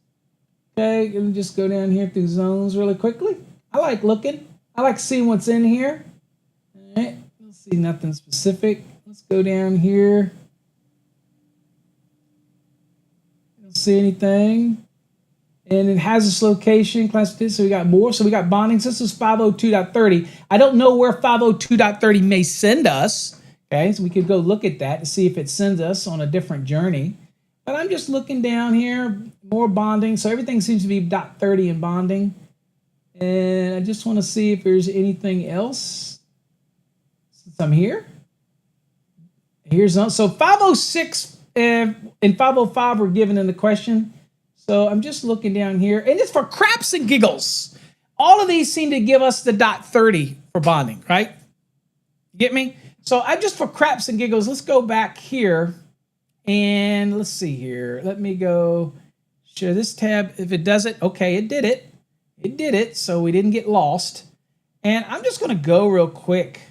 Okay, let me just go down here through zones really quickly. I like looking. I like seeing what's in here. All right, let's see nothing specific. Let's go down here. Don't see anything. And it has this location, class 2, so we got more. So we got bonding. So this is 502.30. I don't know where 502.30 may send us. Okay, so we could go look at that to see if it sends us on a different journey. But I'm just looking down here, more bonding. So everything seems to be .30 in bonding. And I just want to see if there's anything else. I'm here. Here's so 506 and 505 were given in the question. So I'm just looking down here, and it's for craps and giggles. All of these seem to give us the .30 for bonding, right? You get me? So I just for craps and giggles, let's go back here and let's see here. Let me go share this tab. If it does it, okay, it did it. It did it, so we didn't get lost. And I'm just going to go real quick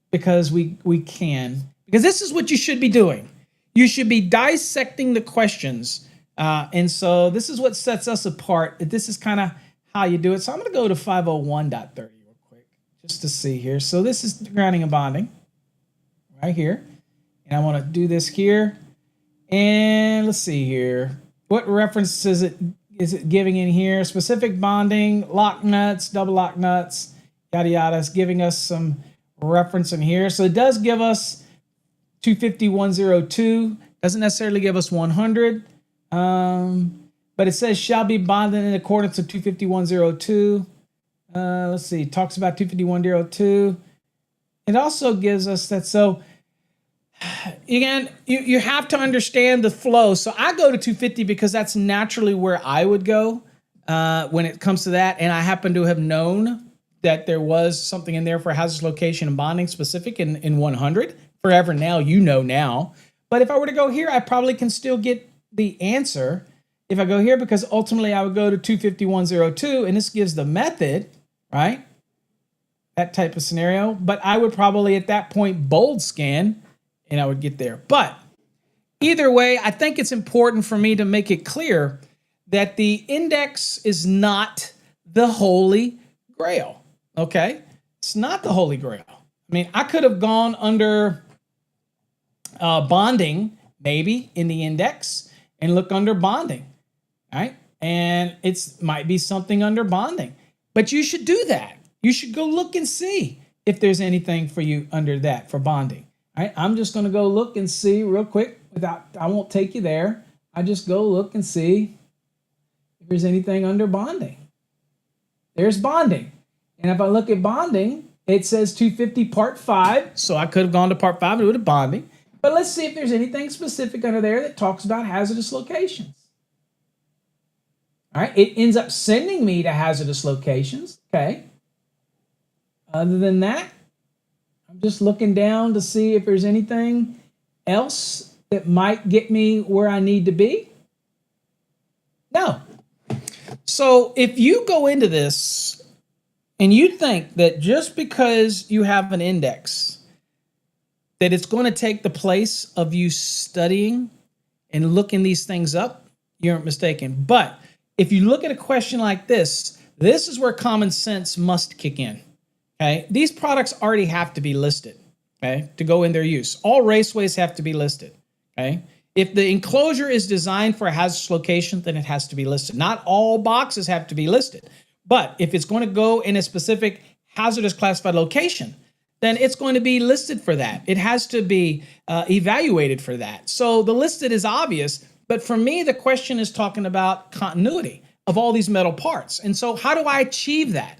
because we can. Because this is what you should be doing. You should be dissecting the questions. And so this is what sets us apart. This is kind of how you do it. So I'm going to go to 501.30 real quick just to see here. So this is grounding and bonding right here. And I want to do this here. And let's see here. What reference is it giving in here? Specific bonding, lock nuts, double lock nuts, yada yada. It's giving us some reference in here. So it does give us 250.102. Doesn't necessarily give us 100. But it says shall be bonded in accordance with 250.102. Let's see. It talks about 251.02. It also gives us that. So again, you have to understand the flow. So I go to 250 because that's naturally where I would go when it comes to that. And I happen to have known that there was something in there for hazardous location and bonding specific in 100. Forever now, you know now. But if I were to go here, I probably can still get the answer if I go here, because ultimately I would go to 251.02, and this gives the method, right? That type of scenario. But I would probably at that point bold scan, and I would get there. But either way, I think it's important for me to make it clear that the index is not the Holy Grail, okay? It's not the Holy Grail. I mean, I could have gone under bonding, maybe, in the index, and look under bonding, right? And it's might be something under bonding. But you should do that. You should go look and see if there's anything for you under that for bonding. All right, I'm just going to go look and see real quick. I won't take you there. I just go look and see if there's anything under bonding. There's bonding. And if I look at bonding, it says 250 part 5. So I could have gone to part 5 and do the bonding. But let's see if there's anything specific under there that talks about hazardous locations. All right, it ends up sending me to hazardous locations. Okay. Other than that, I'm just looking down to see if there's anything else that might get me where I need to be. No. So if you go into this and you think that just because you have an index, that it's going to take the place of you studying and looking these things up, you're mistaken. But if you look at a question like this is where common sense must kick in. Okay, these products already have to be listed, okay, to go in their use. All raceways have to be listed, okay? If the enclosure is designed for a hazardous location, then it has to be listed. Not all boxes have to be listed, but if it's going to go in a specific hazardous classified location, then it's going to be listed for that. It has to be evaluated for that. So the listed is obvious, but for me, the question is talking about continuity of all these metal parts. And so how do I achieve that?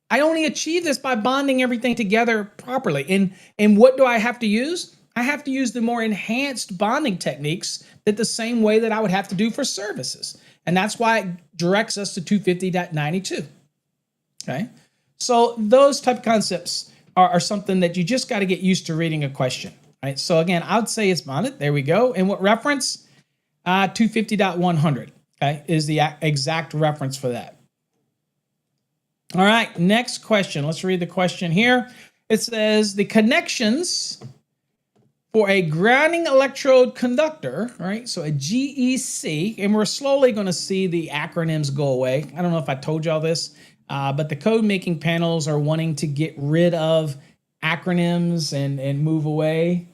I only achieve this by bonding everything together properly. And what do I have to use? I have to use the more enhanced bonding techniques that the same way that I would have to do for services. And that's why it directs us to 250.92. Okay? So those type of concepts are something that you just got to get used to reading a question. Right? So again, I would say it's bonded. There we go. And what reference? 250.100, okay, is the exact reference for that. All right, next question. Let's read the question here. It says the connections for a grounding electrode conductor, right? So a GEC, and we're slowly going to see the acronyms go away. I don't know if I told y'all this, but the code making panels are wanting to get rid of acronyms and move away.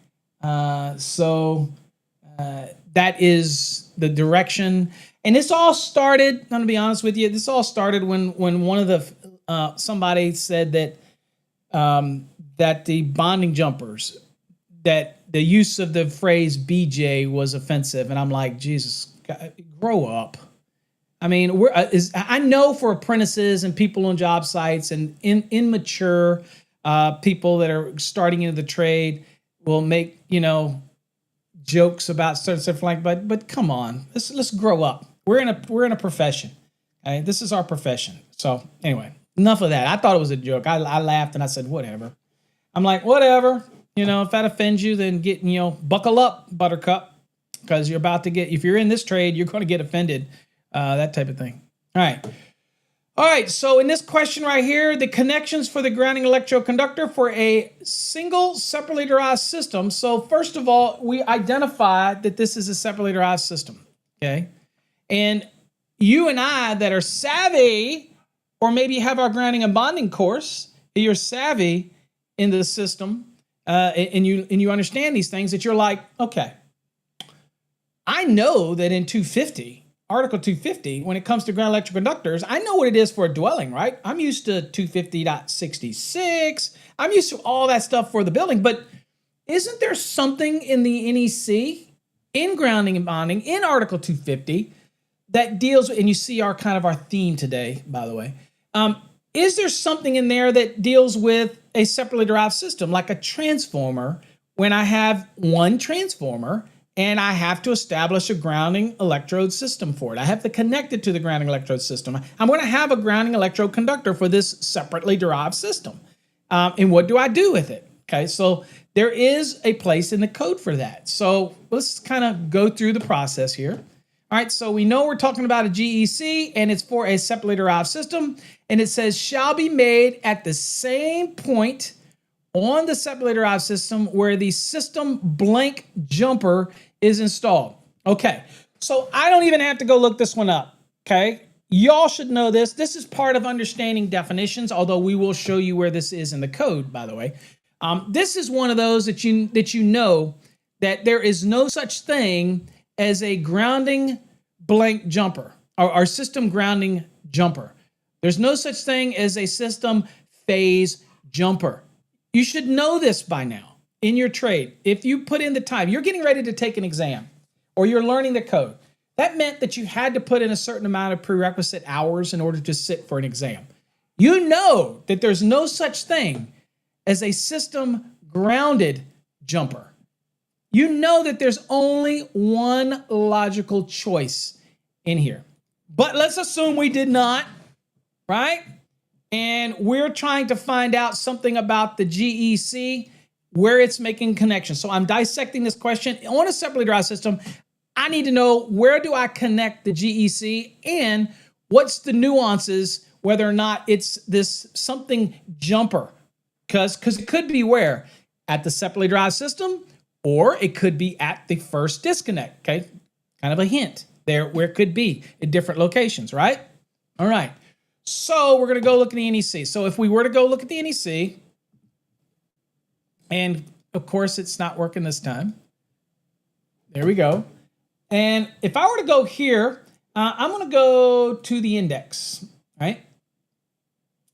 That is the direction. And this all started, I'm going to be honest with you, this all started when one of the, somebody said that, that the bonding jumpers, that the use of the phrase BJ was offensive. And I'm like, Jesus, grow up. I mean, I know for apprentices and people on job sites and immature People that are starting into the trade will make, jokes about certain stuff like, but come on, let's grow up. We're in a profession. Okay? This is our profession. So anyway, enough of that. I thought it was a joke. I laughed and I said, whatever. I'm like, whatever. If that offends you, then buckle up, Buttercup, because you're about to if you're in this trade, you're going to get offended. That type of thing. All right, so in this question right here, the connections for the grounding electroconductor for a single separately derived system. So first of all, we identified that this is a separately derived system, okay? And you and I that are savvy, or maybe have our grounding and bonding course, you're savvy in the system, and you understand these things, that you're like, okay, I know that in 250, Article 250, when it comes to ground electroconductors, I know what it is for a dwelling, right? I'm used to 250.66. I'm used to all that stuff for the building. But isn't there something in the NEC, in grounding and bonding, in Article 250, that deals with, and you see our theme today, by the way, is there something in there that deals with a separately derived system, like a transformer, when I have one transformer, and I have to establish a grounding electrode system for it? I have to connect it to the grounding electrode system. I'm going to have a grounding electrode conductor for this separately derived system. And what do I do with it? Okay, so there is a place in the code for that. So let's kind of go through the process here. All right, so we know we're talking about a GEC, and it's for a separately derived system. And it says, shall be made at the same point on the separately derived system where the system blank jumper is installed. Okay, so I don't even have to go look this one up, okay? Y'all should know this. This is part of understanding definitions, although we will show you where this is in the code, by the way. This is one of those that you know that there is no such thing as a grounding blank jumper, or system grounding jumper. There's no such thing as a system phase jumper. You should know this by now in your trade. If you put in the time, you're getting ready to take an exam, or you're learning the code. That meant that you had to put in a certain amount of prerequisite hours in order to sit for an exam. You know that there's no such thing as a system grounded jumper. You know that there's only one logical choice in here. But let's assume we did not, right? And we're trying to find out something about the GEC, where it's making connections. So I'm dissecting this question. On a separately derived system, I need to know, where do I connect the GEC, and what's the nuances, whether or not it's this something jumper. Because it could be where? At the separately derived system, or it could be at the first disconnect, okay? Kind of a hint there where it could be at different locations, right? All right. So we're going to go look at the NEC. So if we were to go look at the NEC, and of course it's not working this time. There we go. And if I were to go here, I'm going to go to the index, right?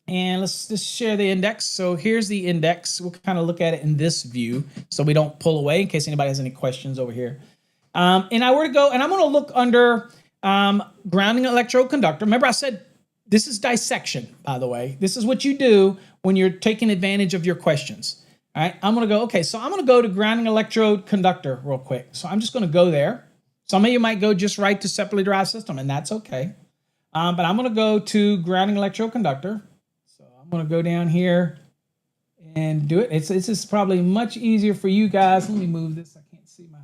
And let's just share the index. So here's the index. We'll kind of look at it in this view so we don't pull away, in case anybody has any questions over here. And I were to go, and I'm going to look under grounding electrode conductor. Remember I said, this is dissection, by the way. This is what you do when you're taking advantage of your questions. All right, I'm going to go, okay, so I'm going to go to grounding electrode conductor real quick. So I'm just going to go there. Some of you might go just right to separately derived system, and that's okay. But I'm going to go to grounding electrode conductor. So I'm going to go down here and do it. It's just probably much easier for you guys. Let me move this. I can't see my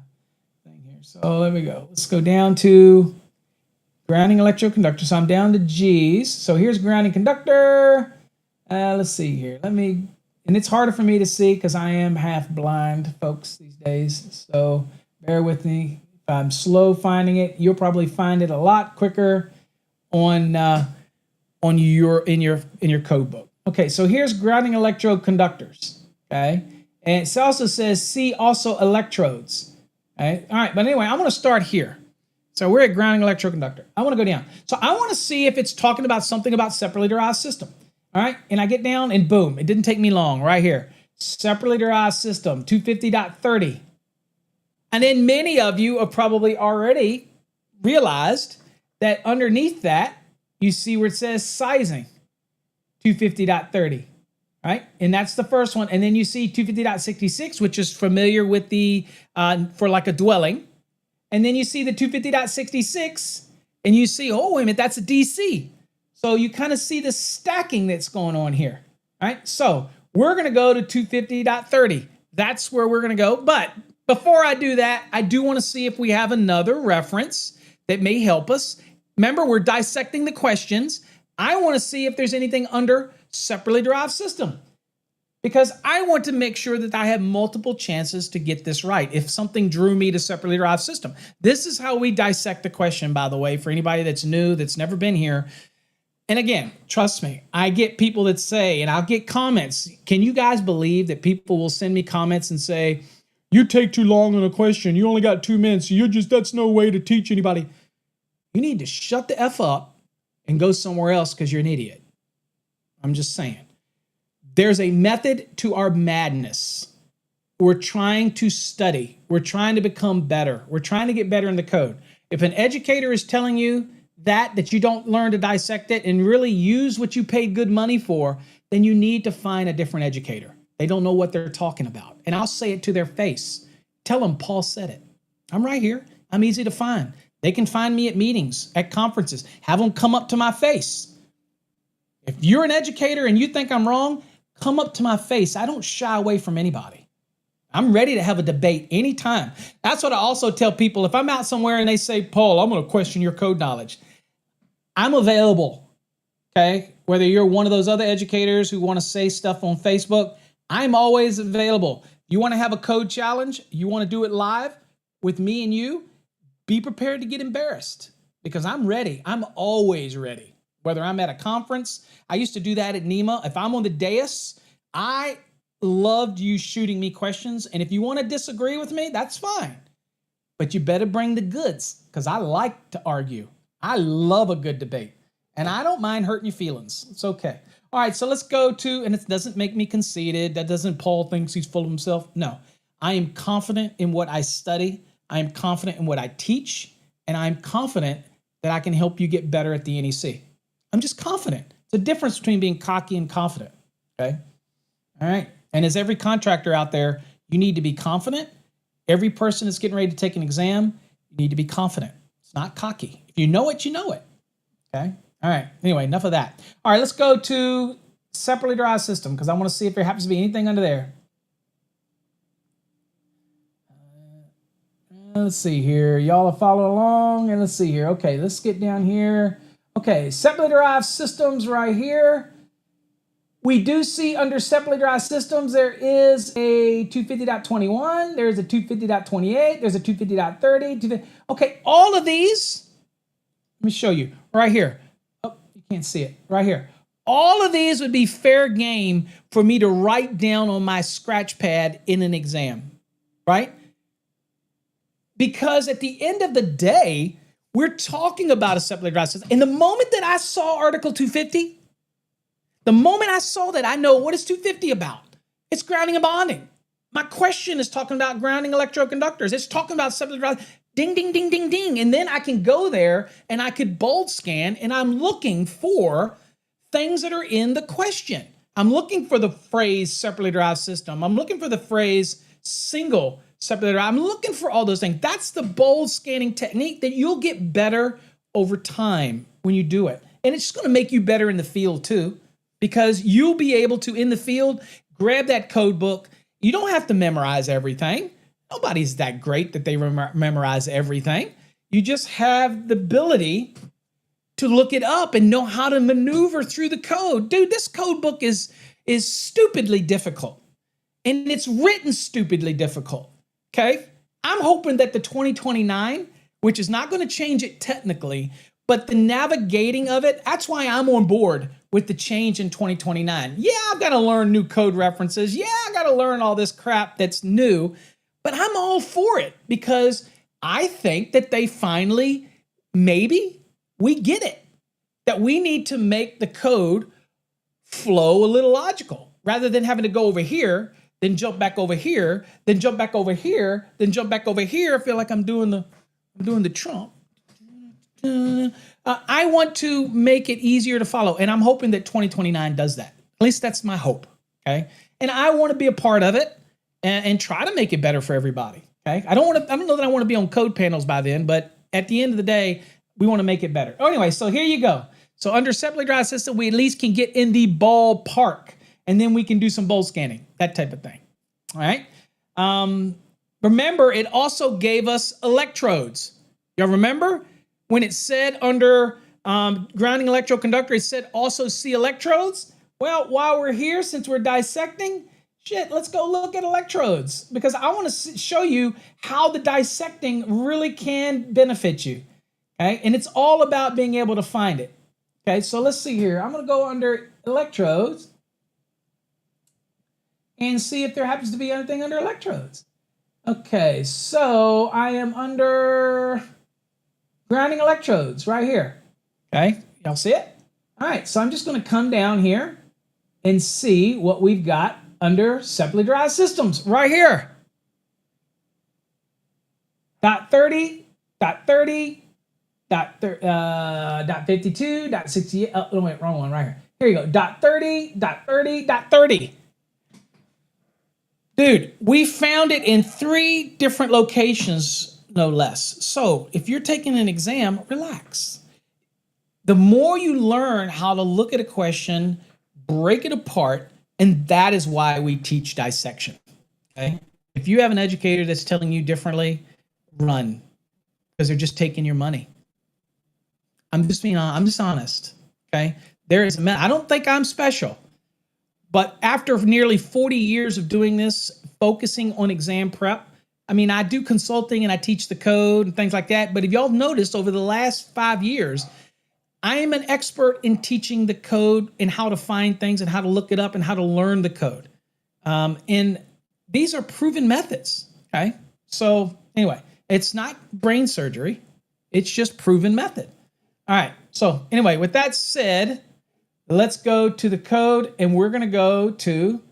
thing here. So there we go. Let's go down to grounding electrode conductor. So I'm down to G's. So here's grounding conductor. Let's see here. And it's harder for me to see because I am half blind, folks, these days. So bear with me. If I'm slow finding it, you'll probably find it a lot quicker in your code book. Okay, so here's grounding electrode conductors. Okay, and it also says see also electrodes. Okay? All right, but anyway, I'm going to start here. So we're at grounding electrode conductor. I want to go down. So I want to see if it's talking about something about separately derived system. All right, and I get down and boom, it didn't take me long right here. Separately derived system 250.30. And then many of you have probably already realized that underneath that, you see where it says sizing 250.30. right? And that's the first one. And then you see 250.66, which is familiar with the, for like a dwelling. And then you see the 250.66 and you see, oh, wait a minute, that's a DC. So you kind of see the stacking that's going on here, right? So we're going to go to 250.30. That's where we're going to go. But before I do that, I do want to see if we have another reference that may help us. Remember, we're dissecting the questions. I want to see if there's anything under separately derived system, because I want to make sure that I have multiple chances to get this right if something drew me to separately derived system. This is how we dissect the question, by the way, for anybody that's new, that's never been here. And again, trust me, I get people that say, and I'll get comments. Can you guys believe that people will send me comments and say, you take too long on a question. You only got 2 minutes. That's no way to teach anybody. You need to shut the F up and go somewhere else because you're an idiot. I'm just saying. There's a method to our madness. We're trying to study. We're trying to become better. We're trying to get better in the code. If an educator is telling you that you don't learn to dissect it and really use what you paid good money for, then you need to find a different educator. They don't know what they're talking about. And I'll say it to their face. Tell them Paul said it. I'm right here. I'm easy to find. They can find me at meetings, at conferences. Have them come up to my face. If you're an educator and you think I'm wrong, come up to my face. I don't shy away from anybody. I'm ready to have a debate anytime. That's what I also tell people. If I'm out somewhere and they say, Paul, I'm going to question your code knowledge, I'm available, okay? Whether you're one of those other educators who want to say stuff on Facebook, I'm always available. You want to have a code challenge? You want to do it live with me and you? Be prepared to get embarrassed because I'm ready. I'm always ready. Whether I'm at a conference, I used to do that at NEMA. If I'm on the dais, I loved you shooting me questions. And if you want to disagree with me, that's fine. But you better bring the goods because I like to argue. I love a good debate. And I don't mind hurting your feelings. It's okay. All right, so let's go to, and it doesn't make me conceited. That doesn't Paul thinks he's full of himself. No, I am confident in what I study. I am confident in what I teach. And I'm confident that I can help you get better at the NEC. I'm just confident. It's a difference between being cocky and confident, okay? All right, and as every contractor out there, you need to be confident. Every person that's getting ready to take an exam, you need to be confident. It's not cocky. If you know it, you know it, okay? All right, anyway, enough of that. All right, let's go to separately derived system because I want to see if there happens to be anything under there. Let's see here. Y'all are following along, and let's see here. Okay, let's get down here. Okay, separately derived systems right here. We do see under separately derived systems, there is a 250.21, there's a 250.28, there's a 250.30. Okay, all of these, let me show you right here. Oh, you can't see it, right here. All of these would be fair game for me to write down on my scratch pad in an exam, right? Because at the end of the day, we're talking about a separately derived system. And the moment that I saw Article 250, the moment I saw that, I know what is 250 about. It's grounding and bonding. My question is talking about grounding electroconductors. It's talking about separately derived. Ding, ding, ding, ding, ding. And then I can go there and I could bold scan and I'm looking for things that are in the question. I'm looking for the phrase separately derived system. I'm looking for the phrase single separately derived. I'm looking for all those things. That's the bold scanning technique that you'll get better over time when you do it. And it's just going to make you better in the field too, because you'll be able to, in the field, grab that code book. You don't have to memorize everything. Nobody's that great that they memorize everything. You just have the ability to look it up and know how to maneuver through the code. Dude, this code book is stupidly difficult. And it's written stupidly difficult. Okay? I'm hoping that the 2029, which is not going to change it technically, but the navigating of it, that's why I'm on board with the change in 2029. Yeah, I've got to learn new code references. Yeah, I got to learn all this crap that's new, but I'm all for it because I think that they finally, maybe we get it, that we need to make the code flow a little logical rather than having to go over here, then jump back over here, then jump back over here, then jump back over here. I feel like I'm doing the Trump. I want to make it easier to follow, and I'm hoping that 2029 does that. At least that's my hope. okay? And I want to be a part of it and try to make it better for everybody, okay? I don't know that I want to be on code panels by then, but at the end of the day, we want to make it better. Oh, anyway, so here you go. So under separately derived system, we at least can get in the ballpark, and then we can do some bold scanning, that type of thing, all right? Remember, it also gave us electrodes. Y'all remember when it said under grounding electroconductor, it said also see electrodes? Well, while we're here, since we're dissecting, let's go look at electrodes, because I want to show you how the dissecting really can benefit you, okay? And it's all about being able to find it, okay? So let's see here. I'm going to go under electrodes and see if there happens to be anything under electrodes. Okay, so I am under grounding electrodes right here. Okay, y'all see it? All right, so I'm just going to come down here and see what we've got under separately derived systems right here. Dot 30, dot 30, dot 52, dot 68. Oh, wait, wrong one right here. Here you go. Dot 30, dot 30, dot 30. Dude, we found it in 3 different locations, no less. So if you're taking an exam, relax. The more you learn how to look at a question, break it apart, and that is why we teach dissection, okay? If you have an educator that's telling you differently, run, because they're just taking your money. I'm just honest, okay? I don't think I'm special. But after nearly 40 years of doing this, focusing on exam prep, I mean, I do consulting and I teach the code and things like that. But if y'all noticed over the last 5 years, I am an expert in teaching the code and how to find things and how to look it up and how to learn the code. And these are proven methods, okay? So anyway, it's not brain surgery. It's just proven method. All right, so anyway, with that said, let's go to the code, and we're going to go to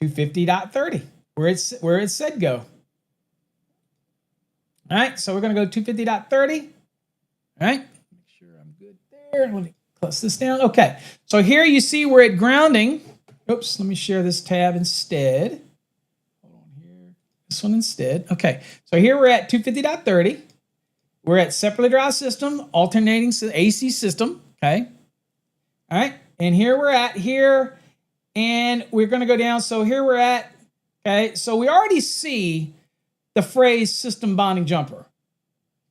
250.30, where it said go. All right, so we're going to go 250.30. All right, make sure I'm good there. Let me close this down. Okay, so here you see we're at grounding. Oops, let me share this tab instead. Hold on here. This one instead. Okay, so here we're at 250.30. We're at separately derived system, alternating AC system. Okay, all right. And here we're at here, and we're going to go down. So here we're at, okay, so we already see the phrase system bonding jumper.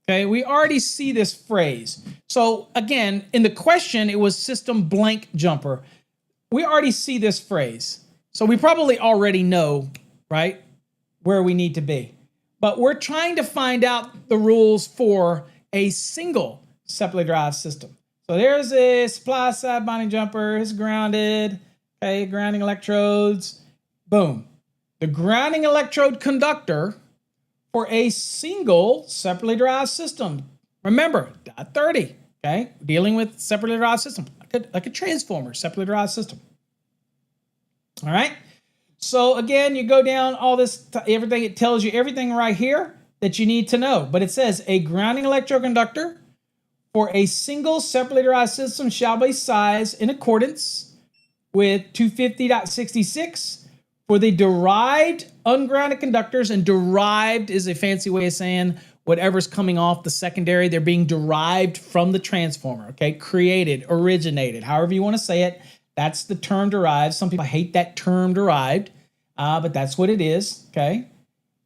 Okay, we already see this phrase. So again, in the question, it was system blank jumper. We already see this phrase. So we probably already know, right, where we need to be. But we're trying to find out the rules for a single separately derived system. So there's a supply side bonding jumper. It's grounded. Okay, grounding electrodes. Boom. The grounding electrode conductor for a single separately derived system. Remember, dot 30. Okay, dealing with separately derived system, like a transformer, separately derived system. All right. So again, you go down all this, everything. It tells you everything right here that you need to know. But it says a grounding electroconductor for a single separately derived system shall be sized in accordance with 250.66 for the derived ungrounded conductors. And derived is a fancy way of saying whatever's coming off the secondary, they're being derived from the transformer, okay? Created, originated, however you want to say it. That's the term derived. Some people hate that term derived, but that's what it is, okay?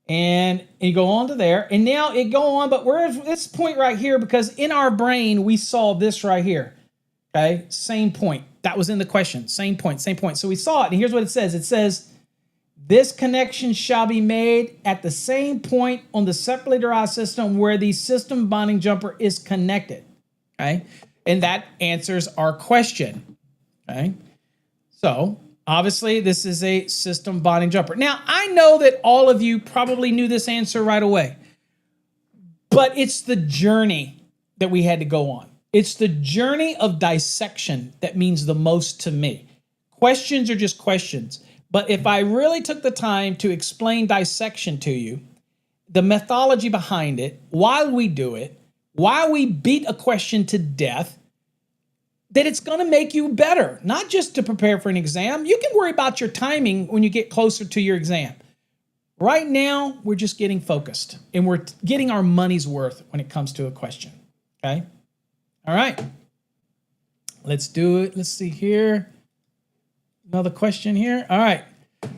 And you go on to there, and now it go on, but we're at this point right here because in our brain, we saw this right here, okay? Same point. That was in the question. Same point, same point. So we saw it, and here's what it says. It says, this connection shall be made at the same point on the separately derived system where the system bonding jumper is connected, okay? And that answers our question, okay? So obviously, this is a system bonding jumper. Now, I know that all of you probably knew this answer right away, but it's the journey that we had to go on. It's the journey of dissection that means the most to me. Questions are just questions, but if I really took the time to explain dissection to you, the methodology behind it, why we do it, why we beat a question to death, that it's going to make you better, not just to prepare for an exam. You can worry about your timing when you get closer to your exam. Right now, we're just getting focused and we're getting our money's worth when it comes to a question. Okay? All right. Let's do it. Let's see here. Another question here. All right.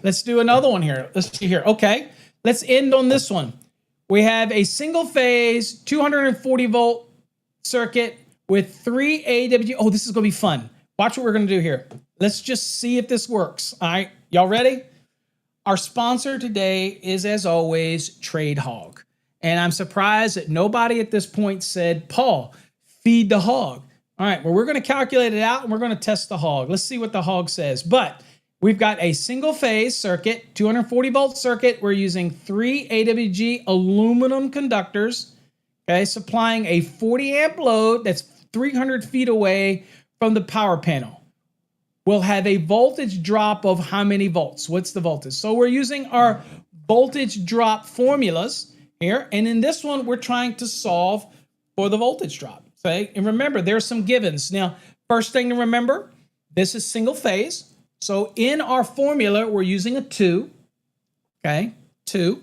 Let's do another one here. Let's see here. Okay. Let's end on this one. We have a single phase 240 volt circuit with 3 AWG. Oh, this is going to be fun. Watch what we're going to do here. Let's just see if this works. All right. Y'all ready? Our sponsor today is, as always, Trade Hog. And I'm surprised that nobody at this point said, Paul, feed the hog. All right, well, we're going to calculate it out and we're going to test the hog. Let's see what the hog says. But we've got a single phase circuit, 240 volt circuit. We're using 3 AWG aluminum conductors, okay, supplying a 40 amp load that's 300 feet away from the power panel. We'll have a voltage drop of how many volts? What's the voltage? So we're using our voltage drop formulas here. And in this one, we're trying to solve for the voltage drop. Okay? And remember, there's some givens. Now, first thing to remember, this is single phase. So in our formula, we're using a 2. Okay? 2.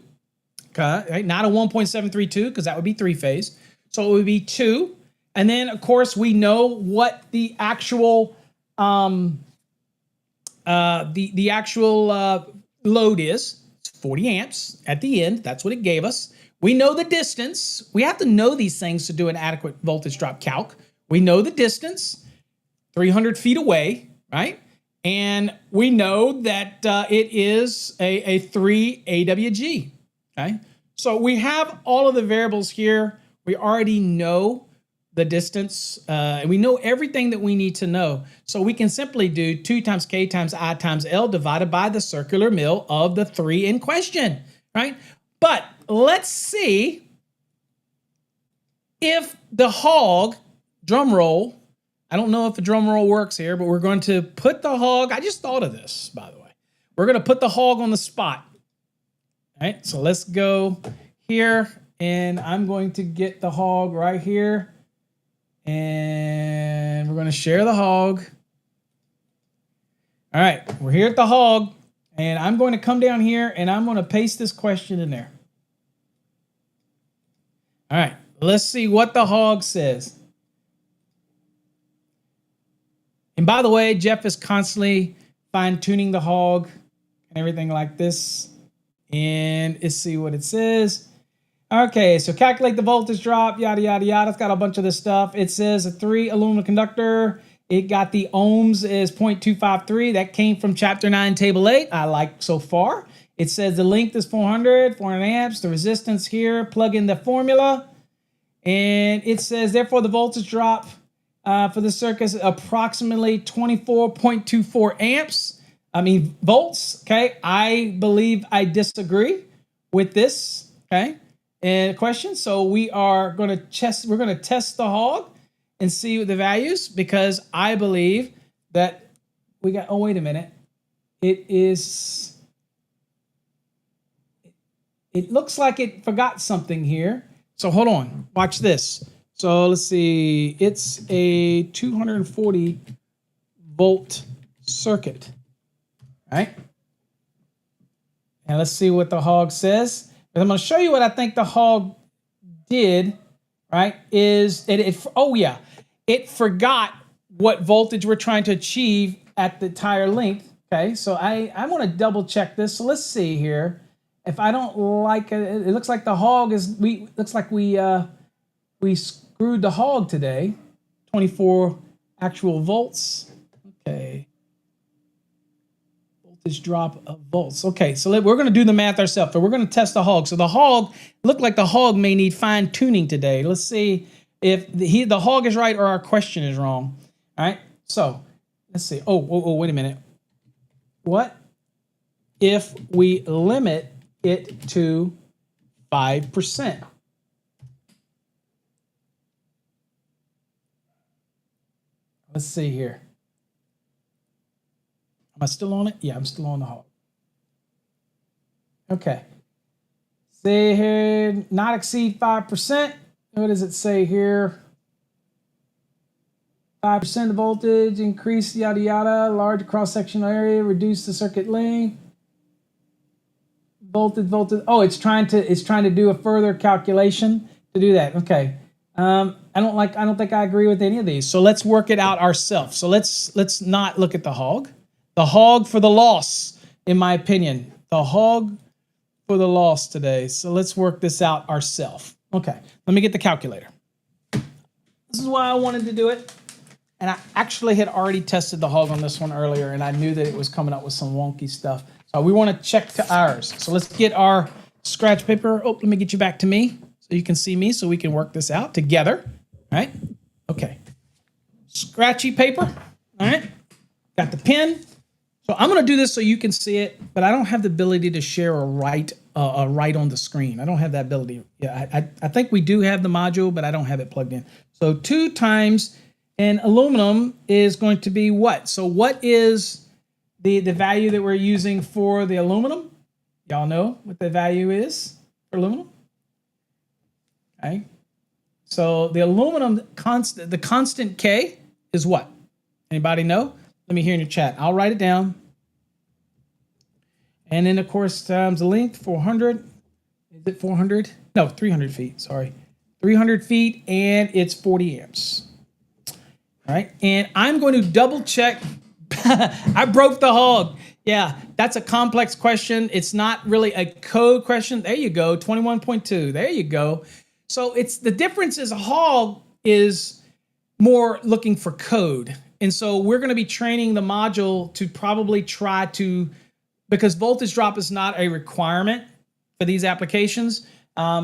Okay? Not a 1.732 because that would be 3 phase. So it would be 2. And then, of course, we know what the actual load is. It's 40 amps at the end. That's what it gave us. We know the distance. We have to know these things to do an adequate voltage drop calc. We know the distance, 300 feet away, right? And we know that it is a 3 AWG, okay? So we have all of the variables here. We already know the distance. We know everything that we need to know. So we can simply do 2 times K times I times L divided by the circular mil of the 3 in question, right? But let's see if the hog, drum roll, I don't know if the drum roll works here, but we're going to put the hog, I just thought of this, by the way. We're going to put the hog on the spot. All right, so let's go here, and I'm going to get the hog right here, and we're going to share the hog. All right, we're here at the hog, and I'm going to come down here, and I'm going to paste this question in there. All right, let's see what the hog says. And by the way, Jeff is constantly fine-tuning the hog and everything like this. And let's see what it says. Okay, so calculate the voltage drop, yada, yada, yada. It's got a bunch of this stuff. It says a 3 aluminum conductor. It got the ohms is 0.253. That came from chapter 9, table 8. I like so far. It says the length is 400 amps. The resistance here, plug in the formula. And it says, therefore, the voltage drop for the circuit is approximately 24.24 amps. Volts. Okay. I believe I disagree with this. Okay. And question. So we are going to test the hog and see the values, because I believe that we got, oh, wait a minute. It looks like it forgot something here. So hold on, watch this. So let's see, it's a 240 volt circuit, right? And let's see what the hog says. And I'm gonna show you what I think the hog did, right? It forgot what voltage we're trying to achieve at the tire length. Okay, so I want to double check this. So let's see here. If I don't like it, it looks like the hog is, we screwed the hog today. 24 actual volts. Okay. Voltage drop of volts. Okay, so we're going to do the math ourselves. So we're going to test the hog. So the hog, looked like the hog may need fine tuning today. Let's see if the hog is right or our question is wrong. All right, so let's see. Oh, wait a minute. What if we limit it to 5%? Let's see here. Am I still on it? Yeah, I'm still on the hog. Okay. Say here, not exceed 5%. What does it say here? 5% voltage, increase yada yada, large cross-sectional area, reduce the circuit length. Voltage. Oh, it's trying to do a further calculation to do that. Okay. I don't think I agree with any of these. So let's work it out ourselves. So let's not look at the hog. The hog for the loss, in my opinion. The hog for the loss today. So let's work this out ourselves. Okay. Let me get the calculator. This is why I wanted to do it. And I actually had already tested the hog on this one earlier, and I knew that it was coming up with some wonky stuff. So we want to check to ours. So let's get our scratch paper. Oh, let me get you back to me so you can see me so we can work this out together. All right? Okay. Scratchy paper. All right? Got the pen. So I'm going to do this so you can see it, but I don't have the ability to share a write on the screen. I don't have that ability. Yeah, I think we do have the module, but I don't have it plugged in. So 2 times, and aluminum is going to be what? So what is the value that we're using for the aluminum? Y'all know what the value is for aluminum? Okay. So the aluminum constant, the constant K is what? Anybody know? Let me hear in your chat. I'll write it down. And then, of course, times the length, 400. Is it 400? No, 300 feet, sorry. 300 feet, and it's 40 amps. All right, and I'm going to double check. I broke the hog. Yeah, that's a complex question. It's not really a code question. There you go, 21.2. There you go. So it's the difference is a hog is more looking for code. And so we're going to be training the module to probably try to, because voltage drop is not a requirement for these applications.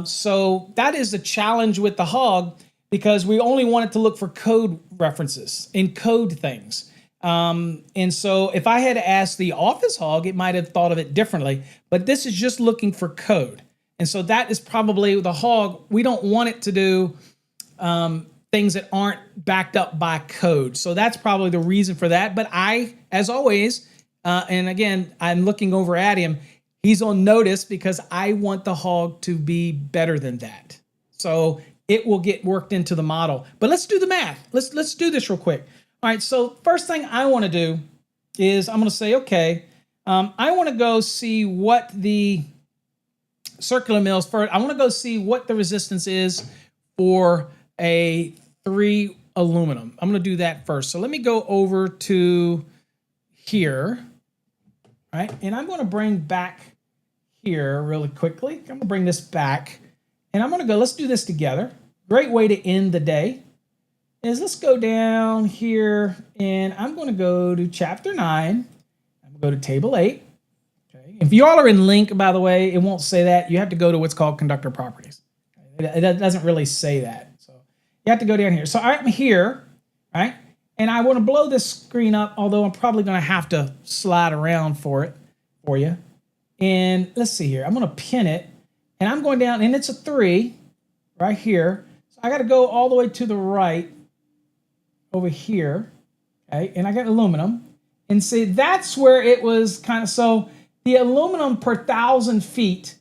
So that is the challenge with the hog, because we only want it to look for code references and code things. And so if I had asked the office hog, it might have thought of it differently, but this is just looking for code. And so that is probably the hog. We don't want it to do things that aren't backed up by code. So that's probably the reason for that. But I, as always, and again, I'm looking over at him, he's on notice because I want the hog to be better than that. So it will get worked into the model. But let's do the math. Let's do this real quick. All right, so first thing I want to do is I'm going to say, okay, I want to go see what the circular mills first. I want to go see what the resistance is for a 3 aluminum. I'm going to do that first. So let me go over to here, right? And I'm going to bring back here really quickly. I'm going to bring this back, and I'm going to go, let's do this together. Great way to end the day is let's go down here, and I'm going to go to chapter 9. I'm going to go to table 8. Okay. If you all are in link, by the way, it won't say that. You have to go to what's called conductor properties. It doesn't really say that. So you have to go down here. So I'm here, right? And I want to blow this screen up, although I'm probably going to have to slide around for you. And let's see here. I'm going to pin it, and I'm going down, and it's a 3 right here. So I got to go all the way to the right over here, okay? And I got aluminum. And see, that's where it was kind of, so the aluminum per 1,000 feet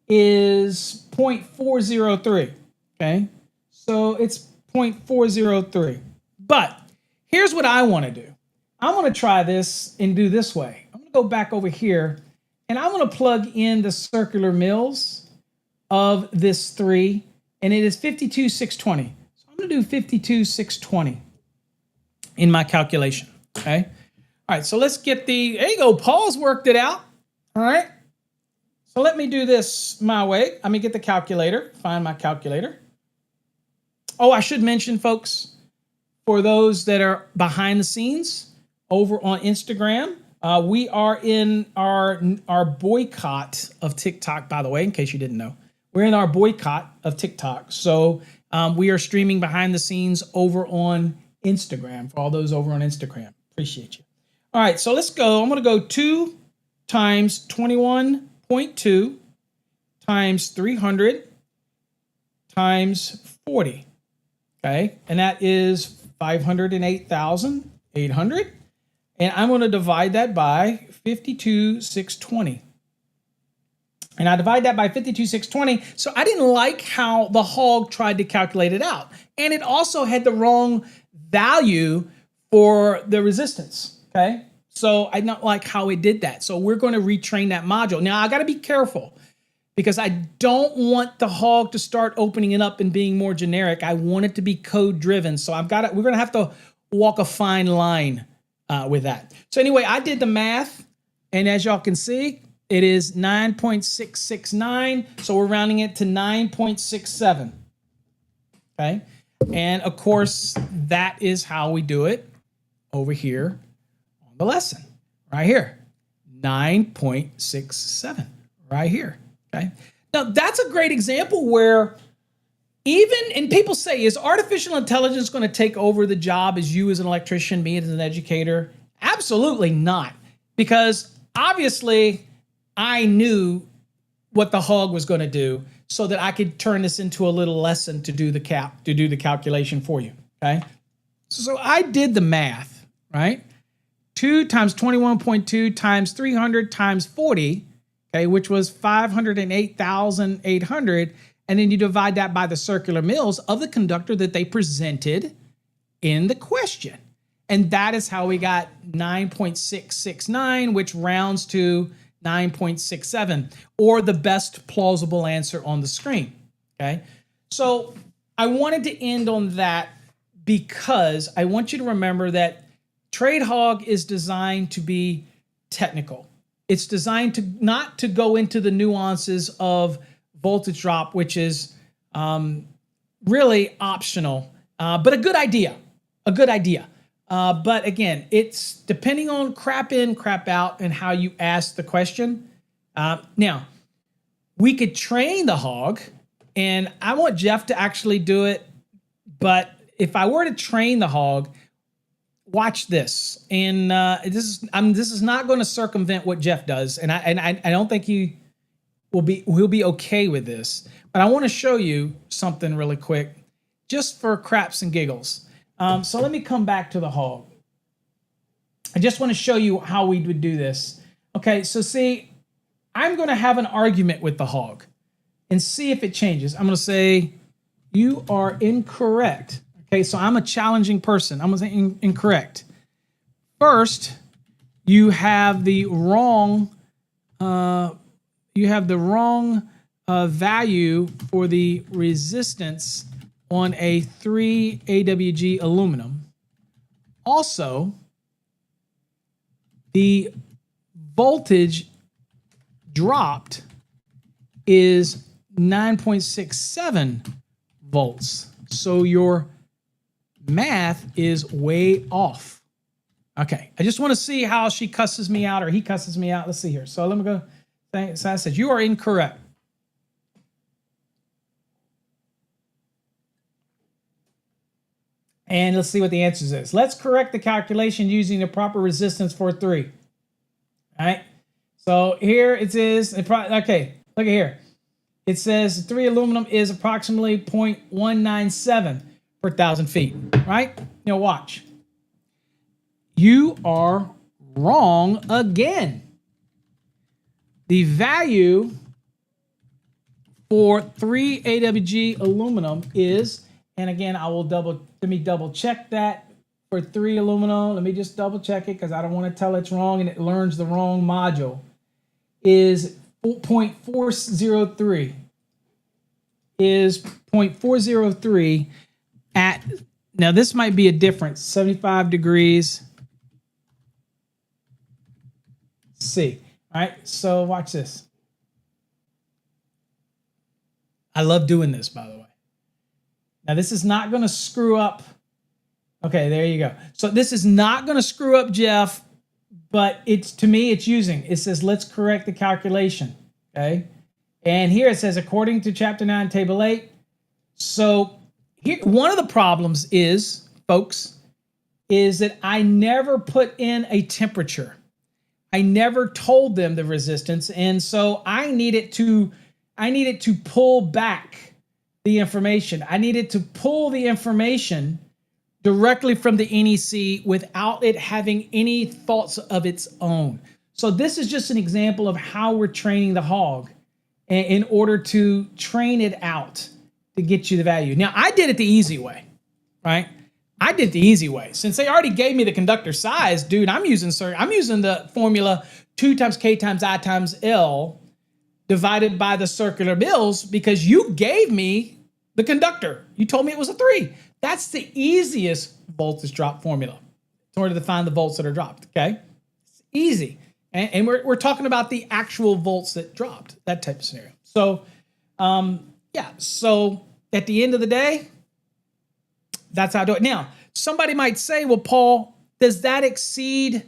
is 0.403, okay? So it's 0.403. But here's what I want to do. I'm going to try this and do this way. I'm going to go back over here, and I'm going to plug in the circular mills of this 3, and it is 52,620. So I'm going to do 52,620 in my calculation, okay? All right, so let's get the, there you go, Paul's worked it out, all right? So let me do this my way. Let me get the calculator, find my calculator. Oh, I should mention, folks, for those that are behind the scenes over on Instagram, we are in our boycott of TikTok, by the way, in case you didn't know. We're in our boycott of TikTok. So we are streaming behind the scenes over on Instagram, for all those over on Instagram. Appreciate you. All right, so let's go. I'm going to go 2 times 21.2 times 300 times 40. Okay, and that is 508,800. And I'm going to divide that by 52,620. And I divide that by 52,620. So I didn't like how the hog tried to calculate it out. And it also had the wrong value for the resistance, okay? So I don't like how it did that. So we're going to retrain that module. Now I got to be careful because I don't want the hog to start opening it up and being more generic. I want it to be code driven. So we're going to have to walk a fine line with that. So anyway, I did the math, and as y'all can see, it is 9.669. So we're rounding it to 9.67. Okay. And of course, that is how we do it over here on the lesson, right here, 9.67, right here. Okay. Now that's a great example where and people say, is artificial intelligence going to take over the job as you as an electrician, me as an educator? Absolutely not. Because obviously I knew what the hog was going to do so that I could turn this into a little lesson to do the calculation for you. Okay. So I did the math, right? 2 times 21.2 times 300 times 40, okay, which was 508,800. And then you divide that by the circular mils of the conductor that they presented in the question. And that is how we got 9.669, which rounds to 9.67, or the best plausible answer on the screen, okay? So I wanted to end on that because I want you to remember that Trade Hog is designed to be technical. It's designed to not to go into the nuances of voltage drop, which is really optional, but a good idea, but again, it's depending on crap in, crap out, and how you ask the question. Now, we could train the hog, and I want Jeff to actually do it, but if I were to train the hog, watch this. And this is not going to circumvent what Jeff does, and I don't think he'll be okay with this, but I want to show you something really quick, just for craps and giggles. So let me come back to the hog. I just want to show you how we would do this. Okay, so see, I'm going to have an argument with the hog and see if it changes. I'm going to say, you are incorrect. Okay, so I'm a challenging person. I'm going to say incorrect. First, you have the wrong value for the resistance on a 3 AWG aluminum. Also, the voltage dropped is 9.67 volts. So your math is way off. Okay, I just want to see how she cusses me out or he cusses me out. Let's see here. So let me go. So I said, you are incorrect. And let's see what the answer is. Let's correct the calculation using the proper resistance for 3. All right. So here it is. Okay, look at here. It says 3 aluminum is approximately 0.197 per 1,000 feet. Right? Now watch. You are wrong again. The value for 3 AWG aluminum is, and again, let me double check that for 3 aluminum. Let me just double check it because I don't want to tell it's wrong and it learns the wrong module. Is 0.403. Is 0.403 at, now this might be a difference, 75 degrees C. All right, so watch this. I love doing this, by the way. Now, this is not going to screw up. Okay, there you go. So this is not going to screw up Jeff, but to me, it's using. It says, let's correct the calculation, okay? And here it says, according to Chapter 9, Table 8. So here, one of the problems is, folks, is that I never put in a temperature. I never told them the resistance, and so I needed to pull back the information. I needed to pull the information directly from the NEC without it having any thoughts of its own. So this is just an example of how we're training the hog in order to train it out to get you the value. Now, I did it the easy way, right? I did the easy way. Since they already gave me the conductor size, dude, I'm using the formula 2 times K times I times L divided by the circular mills because you gave me the conductor. You told me it was a 3. That's the easiest voltage drop formula in order to find the volts that are dropped, okay? It's easy. And we're talking about the actual volts that dropped, that type of scenario. So, yeah, so at the end of the day, that's how I do it. Now, somebody might say, well, Paul, does that exceed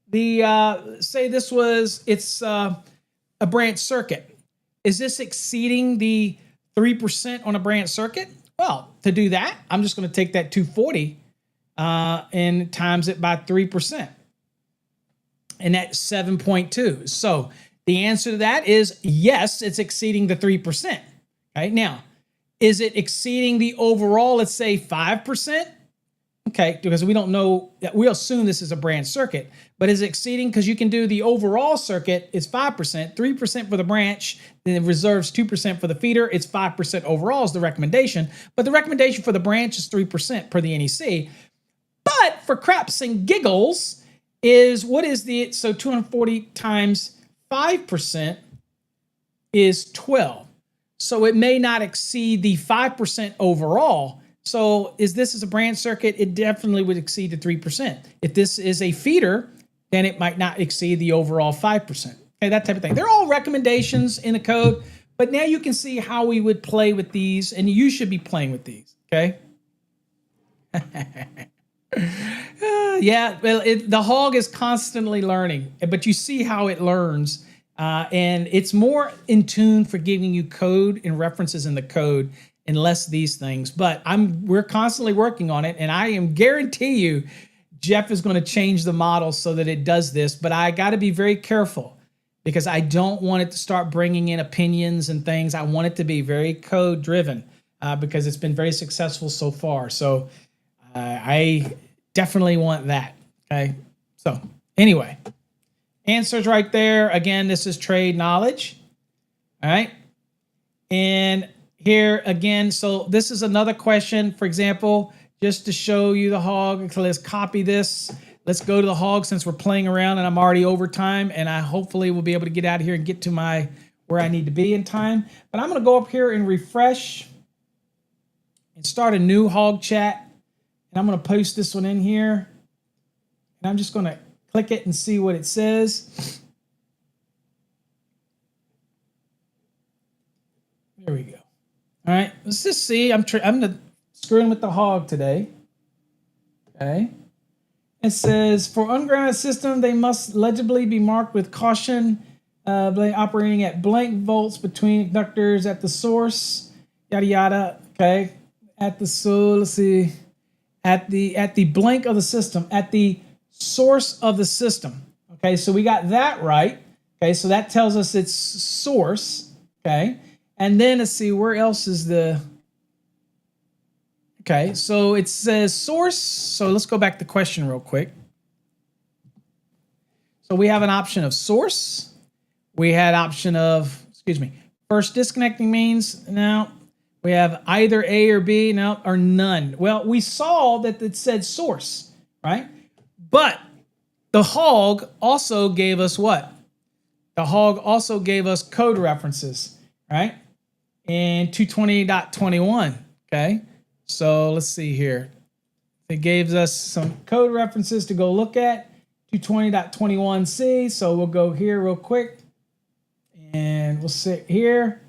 the, say it's a branch circuit. Is this exceeding the 3% on a branch circuit? Well, to do that, I'm just going to take that 240 and times it by 3%. And that's 7.2. So the answer to that is yes, it's exceeding the 3%. Right now, is it exceeding the overall, let's say 5%? Okay, because we don't know, we assume this is a branch circuit, but is it exceeding? Because you can do the overall circuit is 5%, 3% for the branch, then it reserves 2% for the feeder. It's 5% overall is the recommendation, but the recommendation for the branch is 3% per the NEC. But for craps and giggles is, what is so 240 times 5% is 12. So it may not exceed the 5% overall. So this is a branch circuit, it definitely would exceed the 3%. If this is a feeder, then it might not exceed the overall 5%. Okay, that type of thing. They're all recommendations in the code, but now you can see how we would play with these, and you should be playing with these, okay? Yeah, well, the hog is constantly learning, but you see how it learns, and it's more in tune for giving you code and references in the code and less these things. But we're constantly working on it, and I am guarantee you, Jeff is going to change the model so that it does this. But I got to be very careful because I don't want it to start bringing in opinions and things. I want it to be very code driven because it's been very successful so far. So I definitely want that. Okay. So anyway, answers right there. Again, this is trade knowledge. All right. And here again, so this is another question, for example, just to show you the hog. So let's copy this. Let's go to the hog since we're playing around and I'm already over time, and I hopefully will be able to get out of here and get to where I need to be in time. But I'm going to go up here and refresh and start a new hog chat. And I'm going to post this one in here. And I'm just going to click it and see what it says. There we go. All right, let's just see. I'm screwing with the hog today. Okay. It says, for ungrounded system, they must legibly be marked with caution, operating at blank volts between conductors at the source, yada, yada. Okay. Let's see. At the blank of the system, at the source of the system. Okay, so we got that right. Okay, so that tells us it's source. Okay. And then let's see, where else is okay, so it says source. So let's go back to the question real quick. So we have an option of source. We had option of, first disconnecting means. Now we have either A or B, no, or none. Well, we saw that it said source, right? But the hog also gave us what? The hog also gave us code references, right? In 220.21, okay? So let's see here. It gives us some code references to go look at, 220.21c. So we'll go here real quick, and we'll sit here,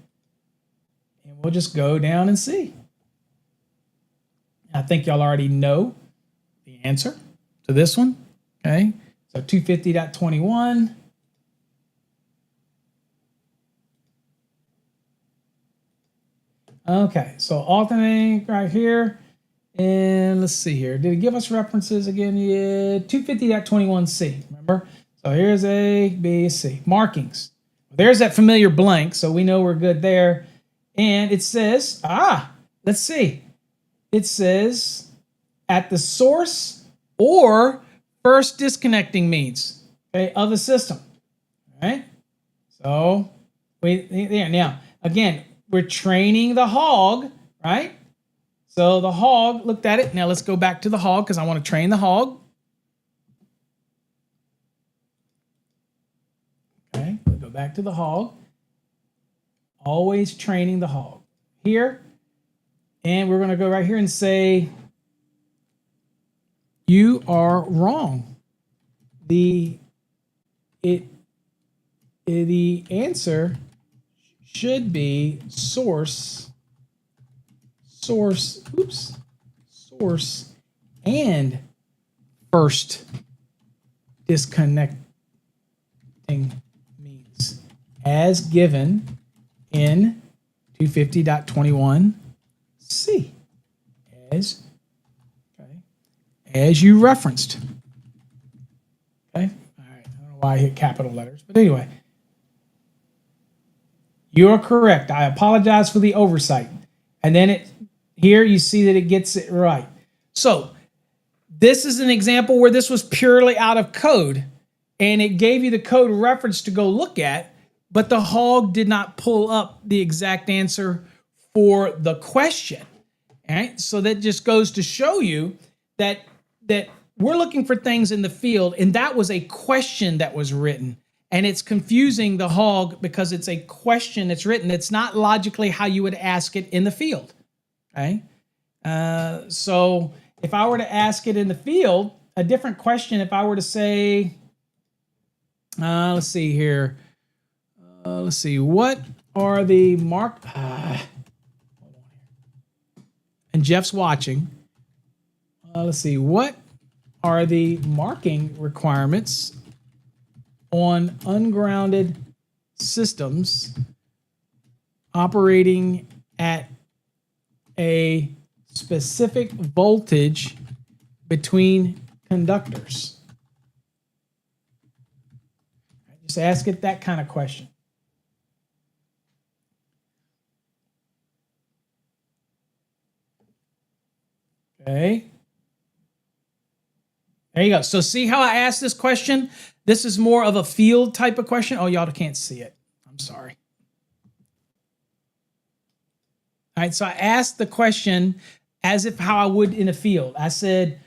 and we'll just go down and see. I think y'all already know the answer to this one, okay? So 250.21. Okay, so alternating right here. And let's see here. Did it give us references again? Yeah, 250.21c, remember? So here's A, B, C. Markings. There's that familiar blank, so we know we're good there. And it says, let's see. It says at the source or first disconnecting means, okay, of the system. All right? So, there. Now, again, we're training the hog, right? So the hog looked at it. Now let's go back to the hog because I want to train the hog. Okay, we'll go back to the hog. Always training the hog. Here, and we're going to go right here and say, you are wrong. The answer should be source, and first disconnecting means as given in 250.21c as you referenced. Okay. All right. I don't know why I hit capital letters, but anyway, you are correct. I apologize for the oversight. And then here you see that it gets it right. So this is an example where this was purely out of code, and it gave you the code reference to go look at, but the hog did not pull up the exact answer for the question. All right. So that just goes to show you that we're looking for things in the field, and that was a question that was written. And it's confusing the hog because it's a question that's written. It's not logically how you would ask it in the field. Okay. So if I were to ask it in the field, a different question, if I were to say, let's see here. Let's see. What are the hold on here. And Jeff's watching. Let's see. What are the marking requirements on ungrounded systems operating at a specific voltage between conductors? Just ask it that kind of question. Okay. There you go. So see how I asked this question? This is more of a field type of question. Oh, y'all can't see it. I'm sorry. All right, so I asked the question as if how I would in a field. I said,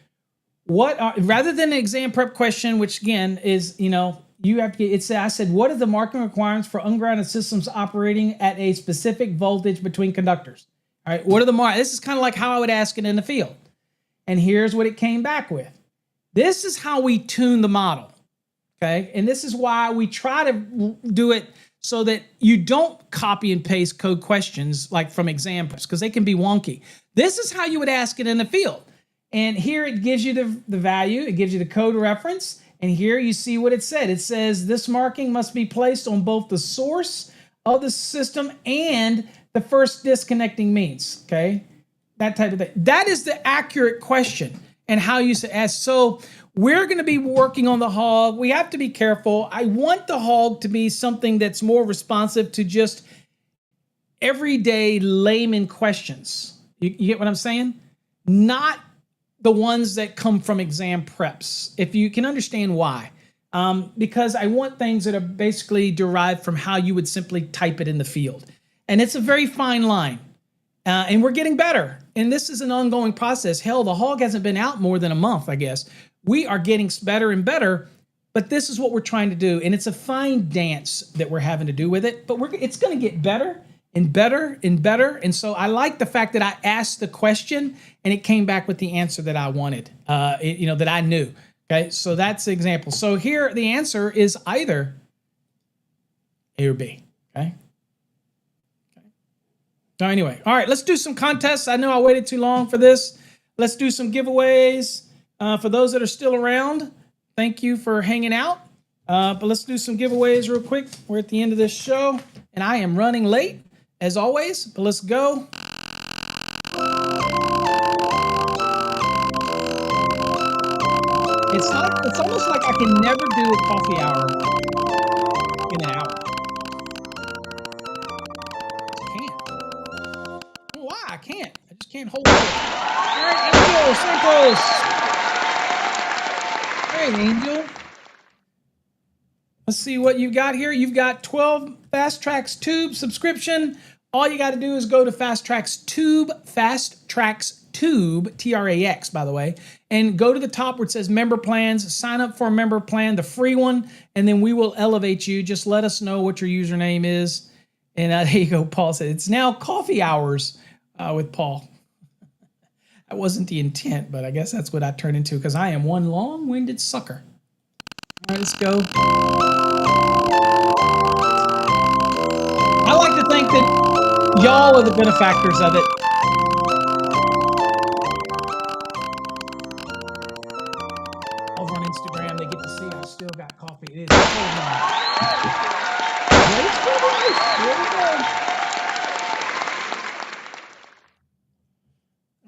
rather than an exam prep question, which again is, you have to get, I said, what are the marking requirements for ungrounded systems operating at a specific voltage between conductors? All right, what are the this is kind of like how I would ask it in the field. And here's what it came back with. This is how we tune the model, okay? And this is why we try to do it so that you don't copy and paste code questions like from exam preps because they can be wonky. This is how you would ask it in the field. And here it gives you the value, it gives you the code reference, and here you see what it said. It says this marking must be placed on both the source of the system and the first disconnecting means, okay? That type of thing. That is the accurate question and how you ask. So we're going to be working on the hog. We have to be careful. I want the hog to be something that's more responsive to just everyday layman questions. You get what I'm saying? Not the ones that come from exam preps, if you can understand why. Because I want things that are basically derived from how you would simply type it in the field. And it's a very fine line. And we're getting better. And this is an ongoing process. Hell, the hog hasn't been out more than a month, I guess. We are getting better and better, but this is what we're trying to do. And it's a fine dance that we're having to do with it, but it's going to get better and better and better. And so I like the fact that I asked the question and it came back with the answer that I wanted, that I knew. Okay, so that's the example. So here the answer is either A or B. Okay. So anyway, all right, let's do some contests. I know I waited too long for this. Let's do some giveaways. For those that are still around, thank you for hanging out. But let's do some giveaways real quick. We're at the end of this show, and I am running late, as always, but let's go. It's almost like I can never do a coffee hour in an hour. I can't. I just can't hold it. All right, Angel Santos. Hey, Angel. Let's see what you've got here. You've got 12 Fast Tracks Tube subscription. All you got to do is go to Fast Tracks Tube, Tube, T-R-A-X, by the way, and go to the top where it says member plans, sign up for a member plan, the free one, and then we will elevate you. Just let us know what your username is. And there you go, Paul said, it's now coffee hours with Paul. That wasn't the intent, but I guess that's what I turned into because I am one long-winded sucker. All right, let's go. I like to think that y'all are the benefactors of it. Over on Instagram, they get to see I still got coffee. It is so nice. Race for life. Here we go.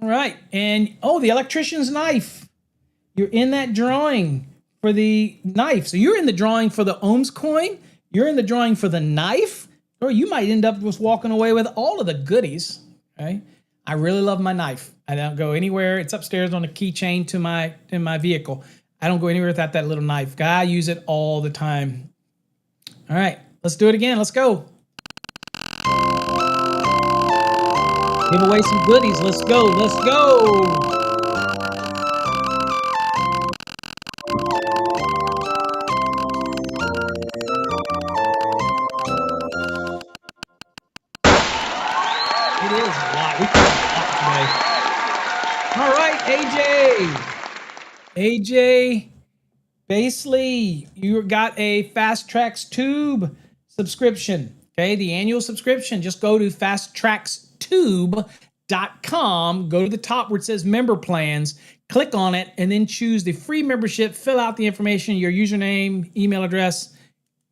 All right, and the electrician's knife. You're in that drawing for the knife. So you're in the drawing for the Ohms coin. You're in the drawing for the knife. Or you might end up just walking away with all of the goodies. Okay, I really love my knife. I don't go anywhere. It's upstairs on a keychain in my vehicle. I don't go anywhere without that little knife. I use it all the time. All right, let's do it again. Let's go. Give away some goodies. Let's go. Let's go. It is a lot. We covered a lot today. All right, AJ, Basley, you got a Fast Tracks Tube subscription. Okay, the annual subscription. Just go to fasttrackstube.com. Go to the top where it says member plans. Click on it and then choose the free membership. Fill out the information, your username, email address,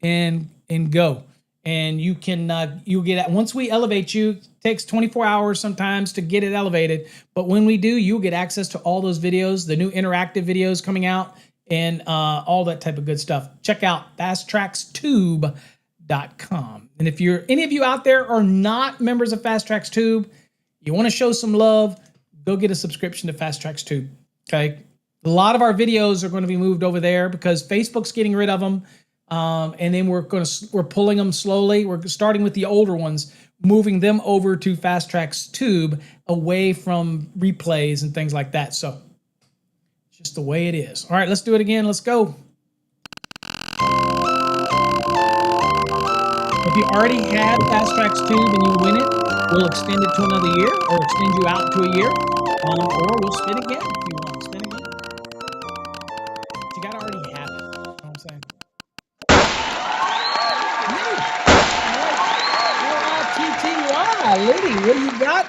and go. And you can you'll get it once we elevate you. It takes 24 hours sometimes to get it elevated, but when we do, you'll get access to all those videos, the new interactive videos coming out, and all that type of good stuff. Check out fasttrackstube.com. And if any of you out there are not members of Fast Tracks Tube, you want to show some love, go get a subscription to Fast Tracks Tube. Okay, a lot of our videos are going to be moved over there because Facebook's getting rid of them. And then we're pulling them slowly. We're starting with the older ones, moving them over to Fast Tracks Tube, away from replays and things like that. So it's just the way it is. All right, let's do it again. Let's go. If you already have Fast Tracks Tube and you win it, we'll extend it to another year, or extend you out to a year, or we'll spin again if you want to spin again. But you got to already have it. You know what I'm saying? Liddy, what do you got?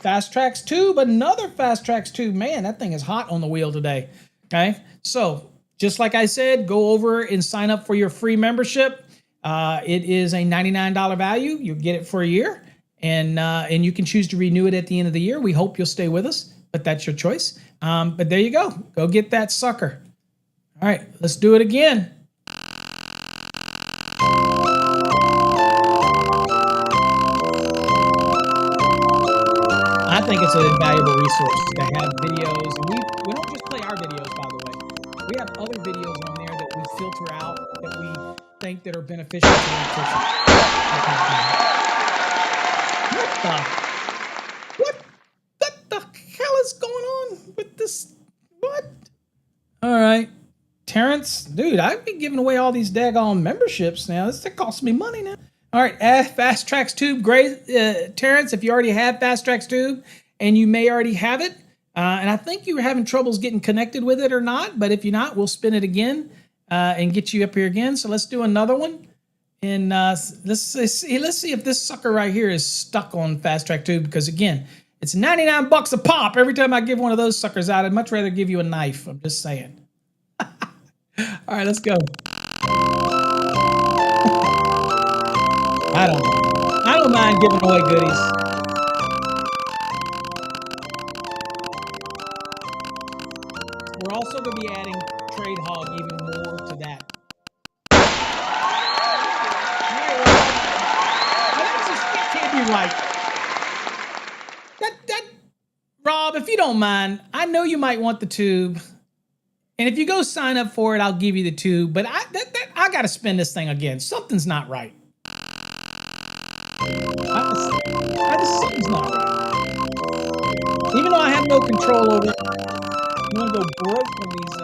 Fast Tracks Tube, another Fast Tracks Tube. Man, that thing is hot on the wheel today. Okay, so just like I said, go over and sign up for your free membership. It is a $99 value. You get it for a year, and you can choose to renew it at the end of the year. We hope you'll stay with us, but that's your choice. But there you go. Go get that sucker. All right, let's do it again. I think it's an invaluable resource to have videos. And we don't just play our videos, by the way. We have other videos on there that we filter out that we think that are beneficial to electricians. What the hell is going on with this? What? All right. Terrence, dude, I've been giving away all these daggone memberships now. This costs me money now. All right, Fast Tracks Tube, great. Terrence, if you already have Fast Tracks Tube, and you may already have it, and I think you were having troubles getting connected with it or not, but if you're not, we'll spin it again and get you up here again. So let's do another one, and let's see if this sucker right here is stuck on Fast Track Tube, because again, it's 99 bucks a pop. Every time I give one of those suckers out, I'd much rather give you a knife. I'm just saying. All right, let's go. I don't mind giving away goodies. We're also going to be adding Trade Hog even more to that. All right, that can't be right. Rob, if you don't mind, I know you might want the tube. And if you go sign up for it, I'll give you the tube. But I got to spin this thing again. Something's not right. Something's not right. Even though I have no control over it, I'm gonna go broke on these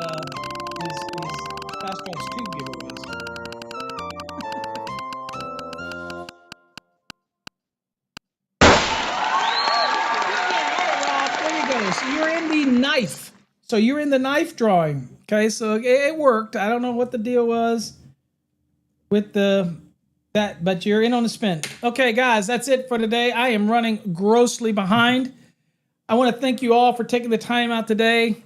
fast gas tube giveaways. Rob, there you go. So you're in the knife. So you're in the knife drawing. Okay, so it worked. I don't know what the deal was with that, but you're in on the spin. Okay, guys, that's it for today. I am running grossly behind. I want to thank you all for taking the time out today.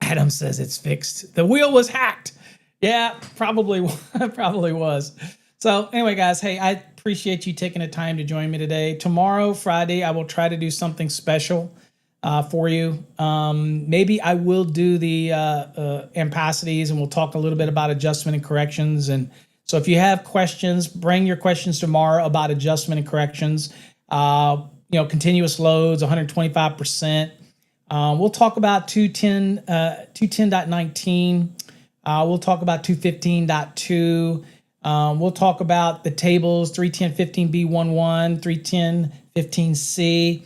Adam says it's fixed. The wheel was hacked. Yeah, probably probably was. So anyway, guys, hey, I appreciate you taking the time to join me today. Tomorrow, Friday, I will try to do something special for you. Maybe I will do the ampacities, and we'll talk a little bit about adjustment and corrections. And so if you have questions, bring your questions tomorrow about adjustment and corrections. Continuous loads, 125%. We'll talk about 210.19. We'll talk about 215.2. We'll talk about the tables, 310.15b11, 310.15c.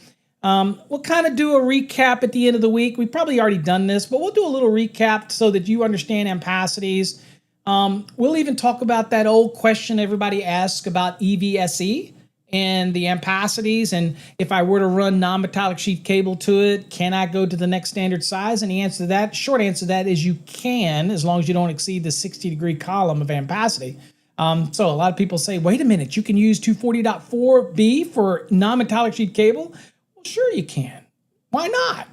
We'll kind of do a recap at the end of the week. We've probably already done this, but we'll do a little recap so that you understand ampacities. We'll even talk about that old question everybody asks about EVSE and the ampacities, and if I were to run non-metallic sheath cable to it, can I go to the next standard size? And the answer to that, short answer to that, is you can, as long as you don't exceed the 60-degree column of ampacity. So a lot of people say, wait a minute, you can use 240.4B for non-metallic sheath cable? Well, sure you can. Why not?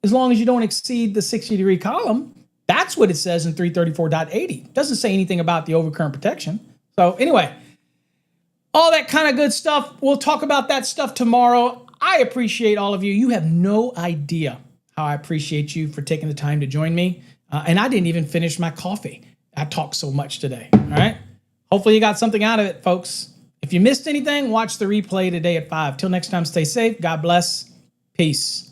As long as you don't exceed the 60-degree column. That's what it says in 334.80. It doesn't say anything about the overcurrent protection. So anyway, all that kind of good stuff. We'll talk about that stuff tomorrow. I appreciate all of you. You have no idea how I appreciate you for taking the time to join me. And I didn't even finish my coffee. I talked so much today. All right. Hopefully you got something out of it, folks. If you missed anything, watch the replay today at 5. Till next time, stay safe. God bless. Peace.